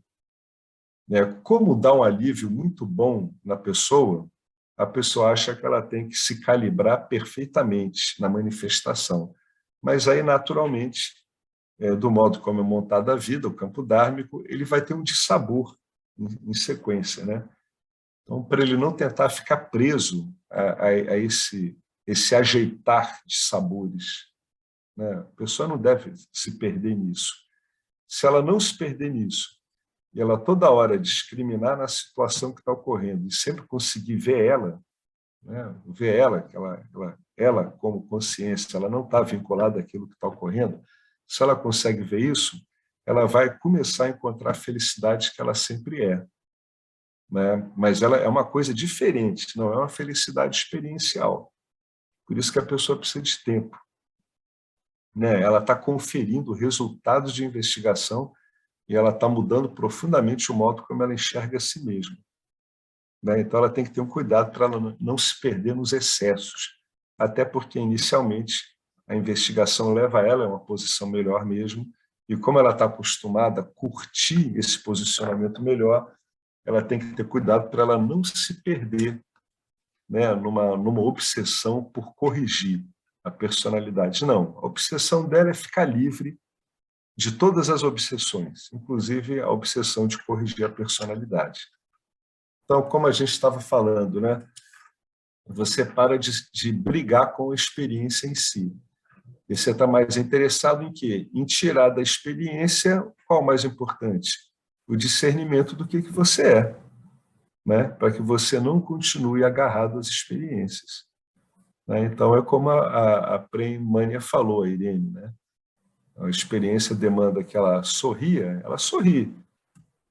[SPEAKER 1] Como dá um alívio muito bom na pessoa, a pessoa acha que ela tem que se calibrar perfeitamente na manifestação. Mas aí, naturalmente, do modo como é montada a vida, o campo dármico, ele vai ter um dissabor em sequência. Então, para ele não tentar ficar preso a esse ajeitar de sabores, a pessoa não deve se perder nisso. Se ela não se perder nisso, e ela toda hora discriminar na situação que está ocorrendo, e sempre conseguir ver ela, que ela como consciência, ela não está vinculada àquilo que está ocorrendo, se ela consegue ver isso, ela vai começar a encontrar a felicidade que ela sempre é. Mas ela é uma coisa diferente, não é uma felicidade experiencial. Por isso que a pessoa precisa de tempo. Ela está conferindo resultados de investigação e ela está mudando profundamente o modo como ela enxerga a si mesma. Então, ela tem que ter um cuidado para ela não se perder nos excessos, até porque, inicialmente, a investigação leva ela a uma posição melhor mesmo, e como ela está acostumada a curtir esse posicionamento melhor, ela tem que ter cuidado para ela não se perder numa obsessão por corrigir a personalidade. Não, a obsessão dela é ficar livre de todas as obsessões, inclusive a obsessão de corrigir a personalidade. Então, como a gente estava falando, você para de brigar com a experiência em si. E você está mais interessado em quê? Em tirar da experiência qual é o mais importante? O discernimento do que você é, para que você não continue agarrado às experiências. Então, é como a Prem Mania falou, a Irene, A experiência demanda que ela sorria, ela sorri.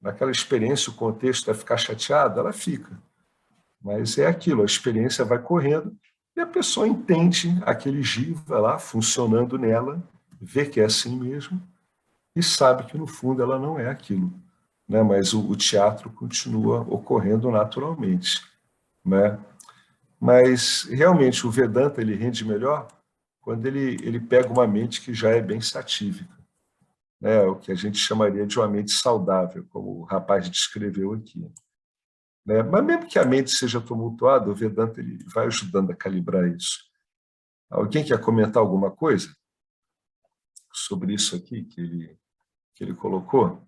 [SPEAKER 1] Naquela experiência, o contexto é ficar chateada, ela fica. Mas é aquilo, a experiência vai correndo e a pessoa entende aquele jiva lá funcionando nela, vê que é assim mesmo e sabe que, no fundo, ela não é aquilo, né? Mas o teatro continua ocorrendo naturalmente, né? Mas, realmente, o Vedanta ele rende melhor quando ele pega uma mente que já é bem satívica, né? O que a gente chamaria de uma mente saudável, como o rapaz descreveu aqui, né? Mas mesmo que a mente seja tumultuada, o Vedanta ele vai ajudando a calibrar isso. Alguém quer comentar alguma coisa sobre isso aqui que ele colocou?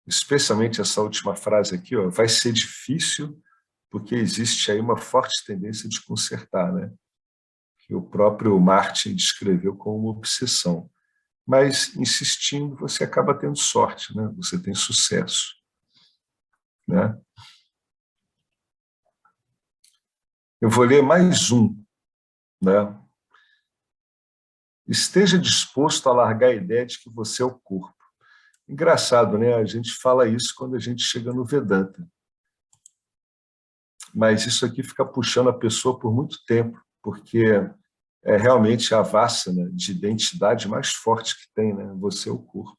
[SPEAKER 1] Especialmente essa última frase aqui, ó, vai ser difícil porque existe aí uma forte tendência de consertar, né? Que o próprio Martin descreveu como uma obsessão. Mas, insistindo, você acaba tendo sorte, né? Você tem sucesso, né? Eu vou ler mais um, né? Esteja disposto a largar a ideia de que você é o corpo. Engraçado, né? A gente fala isso quando a gente chega no Vedanta. Mas isso aqui fica puxando a pessoa por muito tempo, porque é realmente a vássana de identidade mais forte que tem, né? Você é o corpo.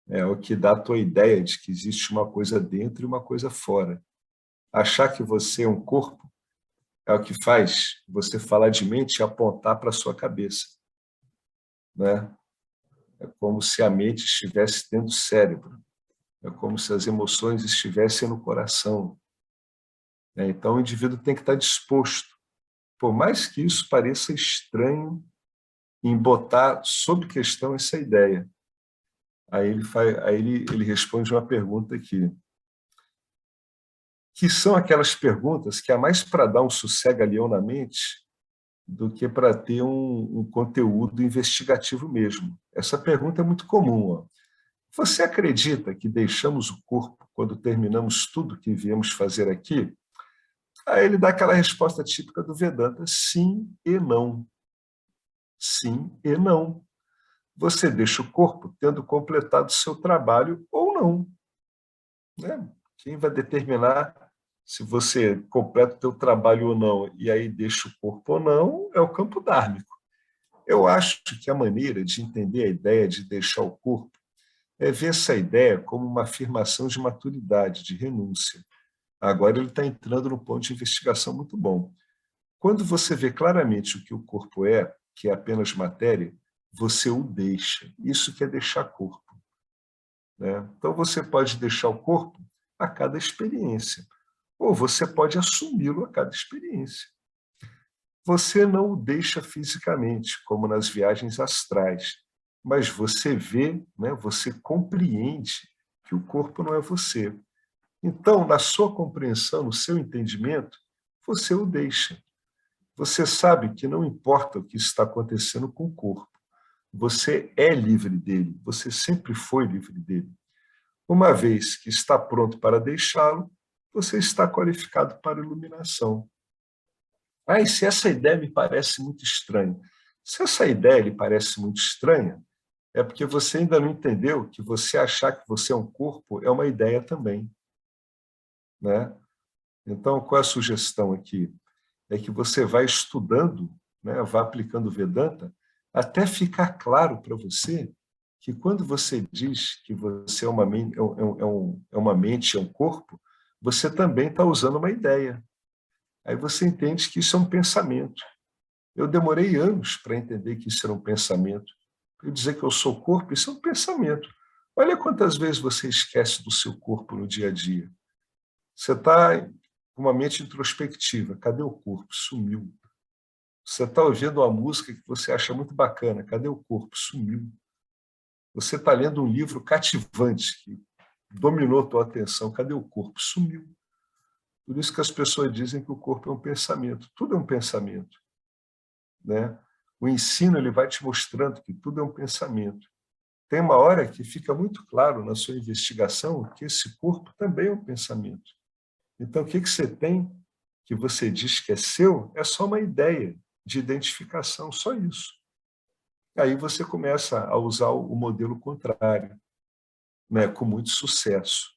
[SPEAKER 1] É o que dá a tua ideia de que existe uma coisa dentro e uma coisa fora. Achar que você é um corpo é o que faz você falar de mente e apontar para a sua cabeça, né? É como se a mente estivesse dentro do cérebro. É como se as emoções estivessem no coração. Então, o indivíduo tem que estar disposto, por mais que isso pareça estranho, em botar sob questão essa ideia. Aí ele responde uma pergunta aqui, que são aquelas perguntas que é mais para dar um sossega-leão na mente do que para ter um conteúdo investigativo mesmo. Essa pergunta é muito comum. Ó. Você acredita que deixamos o corpo quando terminamos tudo que viemos fazer aqui? Aí ele dá aquela resposta típica do Vedanta, sim e não. Sim e não. Você deixa o corpo tendo completado o seu trabalho ou não. Né? Quem vai determinar se você completa o seu trabalho ou não e aí deixa o corpo ou não é o campo dármico. Eu acho que a maneira de entender a ideia de deixar o corpo é ver essa ideia como uma afirmação de maturidade, de renúncia. Agora ele está entrando num ponto de investigação muito bom. Quando você vê claramente o que o corpo é, que é apenas matéria, você o deixa. Isso que é deixar corpo. Né? Então você pode deixar o corpo a cada experiência, ou você pode assumi-lo a cada experiência. Você não o deixa fisicamente, como nas viagens astrais, mas você vê, né, você compreende que o corpo não é você. Então, na sua compreensão, no seu entendimento, você o deixa. Você sabe que não importa o que está acontecendo com o corpo, você é livre dele, você sempre foi livre dele. Uma vez que está pronto para deixá-lo, você está qualificado para a iluminação. Mas se essa ideia me parece muito estranha, se essa ideia lhe parece muito estranha, é porque você ainda não entendeu que você achar que você é um corpo é uma ideia também. Né? Então, qual é a sugestão aqui? É que você vai estudando, né, vai aplicando Vedanta, até ficar claro para você que quando você diz que você é uma mente, é um corpo, você também está usando uma ideia. Aí você entende que isso é um pensamento. Eu demorei anos para entender que isso era um pensamento. Eu dizer que eu sou corpo, isso é um pensamento. Olha quantas vezes você esquece do seu corpo no dia a dia. Você está com uma mente introspectiva. Cadê o corpo? Sumiu. Você está ouvindo uma música que você acha muito bacana. Cadê o corpo? Sumiu. Você está lendo um livro cativante que dominou a tua atenção. Cadê o corpo? Sumiu. Por isso que as pessoas dizem que o corpo é um pensamento. Tudo é um pensamento. Né? O ensino ele vai te mostrando que tudo é um pensamento. Tem uma hora que fica muito claro na sua investigação que esse corpo também é um pensamento. Então, o que você tem que você diz que é seu é só uma ideia de identificação, só isso. Aí você começa a usar o modelo contrário, né, com muito sucesso.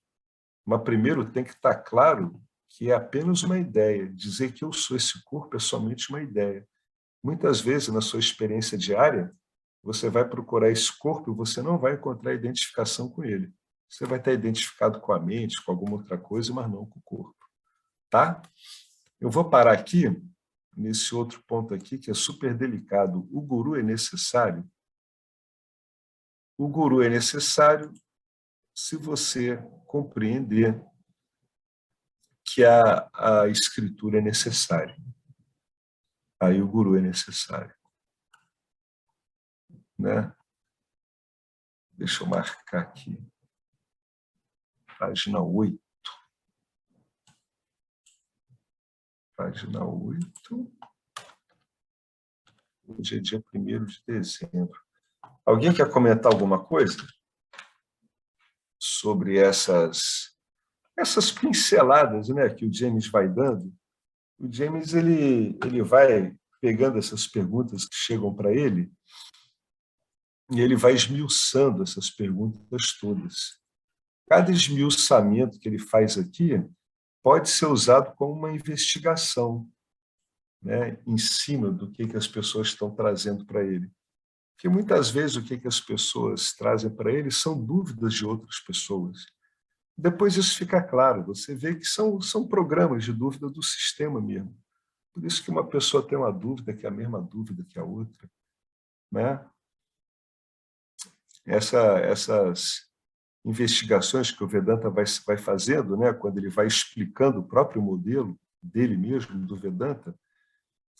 [SPEAKER 1] Mas primeiro tem que estar claro que é apenas uma ideia. Dizer que eu sou esse corpo é somente uma ideia. Muitas vezes, na sua experiência diária, você vai procurar esse corpo e você não vai encontrar identificação com ele. Você vai estar identificado com a mente, com alguma outra coisa, mas não com o corpo. Tá? Eu vou parar aqui, nesse outro ponto aqui, que é super delicado. O guru é necessário? O guru é necessário se você compreender que a escritura é necessária. Aí o guru é necessário. Né? Deixa eu marcar aqui. Página 8. Página 8. Hoje é dia 1º de dezembro. Alguém quer comentar alguma coisa sobre essas pinceladas, né, que o James vai dando? O James ele vai pegando essas perguntas que chegam para ele e ele vai esmiuçando essas perguntas todas. Cada esmiuçamento que ele faz aqui pode ser usado como uma investigação, né, em cima do que as pessoas estão trazendo para ele. Porque muitas vezes o que as pessoas trazem para ele são dúvidas de outras pessoas. Depois isso fica claro, você vê que são programas de dúvida do sistema mesmo. Por isso que uma pessoa tem uma dúvida que é a mesma dúvida que a outra. Né? Essas investigações que o Vedanta vai fazendo, né, quando ele vai explicando o próprio modelo dele mesmo, do Vedanta,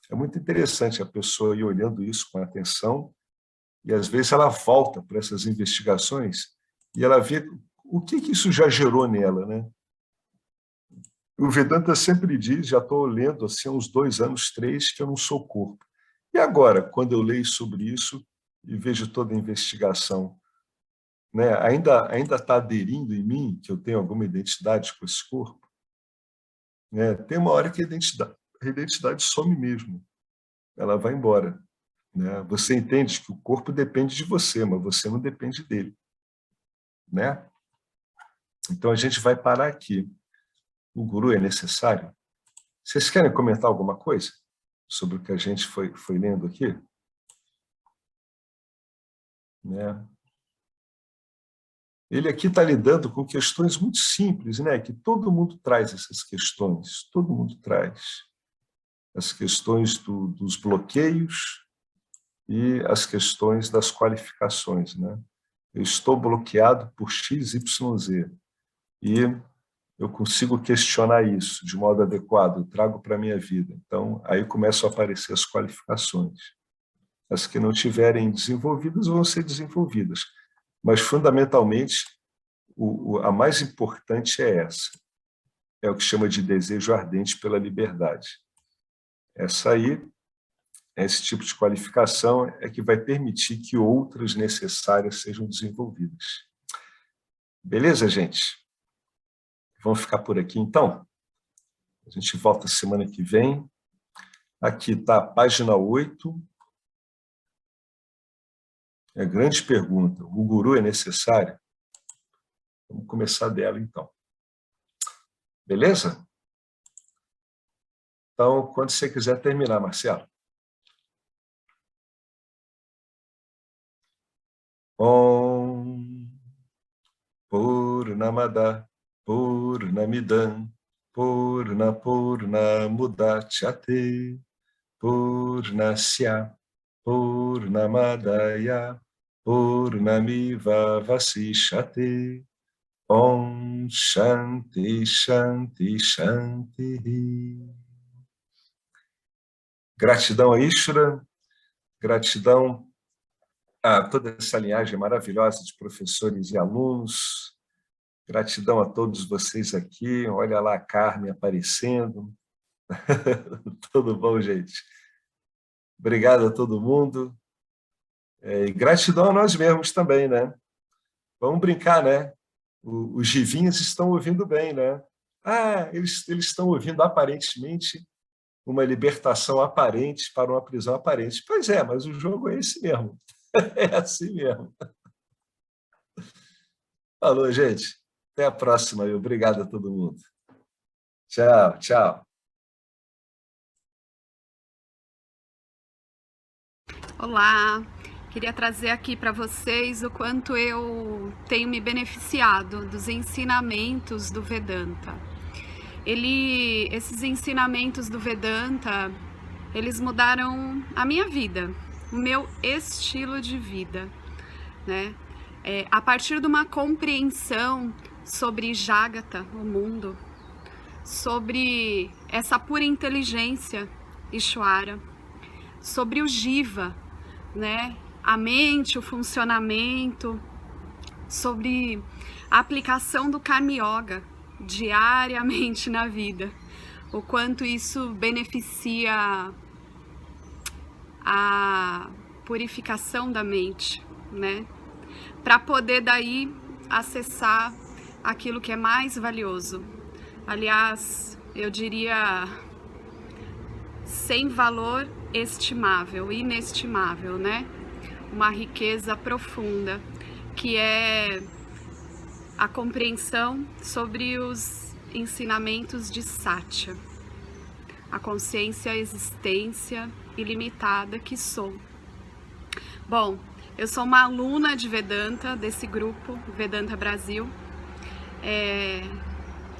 [SPEAKER 1] é muito interessante a pessoa ir olhando isso com atenção e, às vezes, ela volta para essas investigações e ela vê o que isso já gerou nela. Né? O Vedanta sempre diz, já estou lendo assim, há uns 2 anos, 3, que eu não sou corpo. E agora, quando eu leio sobre isso e vejo toda a investigação, né, ainda está aderindo em mim que eu tenho alguma identidade com esse corpo? Né? Tem uma hora que a identidade some mesmo. Ela vai embora. Né? Você entende que o corpo depende de você, mas você não depende dele. Né? Então, a gente vai parar aqui. O guru é necessário? Vocês querem comentar alguma coisa sobre o que a gente foi lendo aqui? Né? Ele aqui está lidando com questões muito simples, né? Que todo mundo traz essas questões, todo mundo traz. As questões dos bloqueios e as questões das qualificações. Né? Eu estou bloqueado por X, Y, Z. E eu consigo questionar isso de modo adequado, eu trago para a minha vida. Então, aí começam a aparecer as qualificações. As que não estiverem desenvolvidas vão ser desenvolvidas. Mas, fundamentalmente, a mais importante é essa. É o que chama de desejo ardente pela liberdade. Essa aí, esse tipo de qualificação é que vai permitir que outras necessárias sejam desenvolvidas. Beleza, gente? Vamos ficar por aqui, então? A gente volta semana que vem. Aqui está a página 8. É a grande pergunta. O guru é necessário? Vamos começar dela, então. Beleza? Então, quando você quiser terminar, Marcelo. Om Purnamada Purnamidam Purnamudachyate Purnasya Purnamadaya Purnamiva Vasishate. Om Shanti Shanti Shanti. Gratidão a Ishvara, gratidão a toda essa linhagem maravilhosa de professores e alunos, gratidão a todos vocês aqui, olha lá a Carmen aparecendo. Tudo bom, gente? Obrigado a todo mundo. E gratidão a nós mesmos também, né? Vamos brincar, né? Os Givinhas estão ouvindo bem, né? Eles estão ouvindo aparentemente uma libertação aparente para uma prisão aparente. Pois é, mas o jogo é esse mesmo. É assim mesmo. Falou, gente. Até a próxima. Obrigado a todo mundo. Tchau, tchau.
[SPEAKER 5] Olá, Queria trazer aqui para vocês o quanto eu tenho me beneficiado dos ensinamentos do Vedanta. Esses ensinamentos do Vedanta, eles mudaram a minha vida, o meu estilo de vida, né? A partir de uma compreensão sobre Jagata, o mundo, sobre essa pura inteligência, Ishvara, sobre o Jiva, né? A mente, o funcionamento, sobre a aplicação do Karma Yoga diariamente na vida, o quanto isso beneficia a purificação da mente, né? Para poder daí acessar aquilo que é mais valioso. Aliás, eu diria sem valor estimável, inestimável, né? Uma riqueza profunda, que é a compreensão sobre os ensinamentos de Satya, a consciência, a existência ilimitada que sou. Bom, eu sou uma aluna de Vedanta, desse grupo, Vedanta Brasil,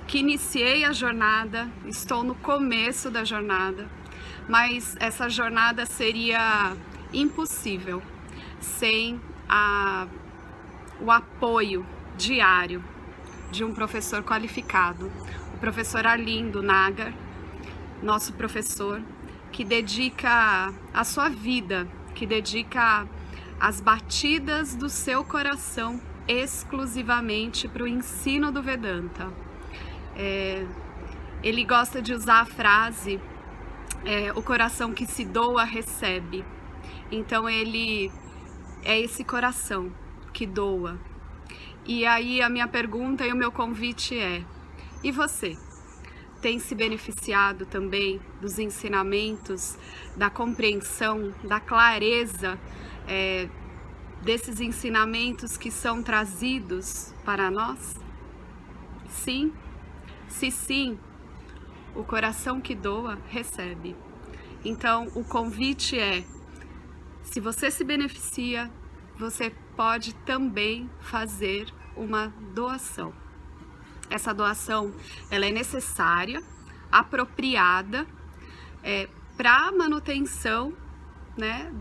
[SPEAKER 5] que iniciei a jornada, estou no começo da jornada, mas essa jornada seria impossível sem o apoio diário de um professor qualificado, o professor Arlindo Nagar, nosso professor, que dedica a sua vida, que dedica as batidas do seu coração exclusivamente para o ensino do Vedanta. Ele gosta de usar a frase, o coração que se doa recebe. Então ele é esse coração que doa. E aí a minha pergunta e o meu convite é: e você? Tem se beneficiado também dos ensinamentos, da compreensão, da clareza desses ensinamentos que são trazidos para nós? Sim? Se sim, o coração que doa recebe. Então o convite é: se você se beneficia, você pode também fazer uma doação. Essa doação, ela é necessária, apropriada, para a manutenção, né,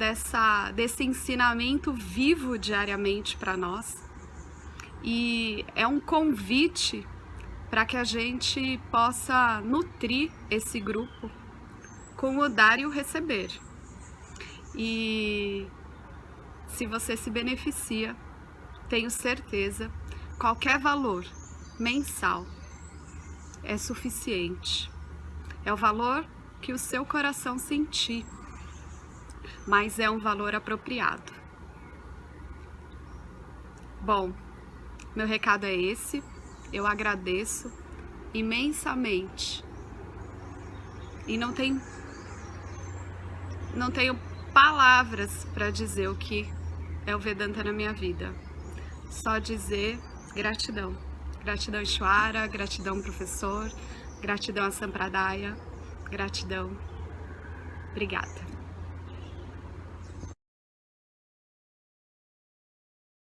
[SPEAKER 5] desse ensinamento vivo diariamente para nós. E é um convite para que a gente possa nutrir esse grupo com o dar e o receber. E se você se beneficia, tenho certeza, qualquer valor mensal é suficiente. É o valor que o seu coração sentir, mas é um valor apropriado. Bom, meu recado é esse. Eu agradeço imensamente e não tenho palavras para dizer o que é o Vedanta na minha vida. Só dizer gratidão. Gratidão Ishvara, gratidão professor, gratidão a Sampradaya, gratidão. Obrigada.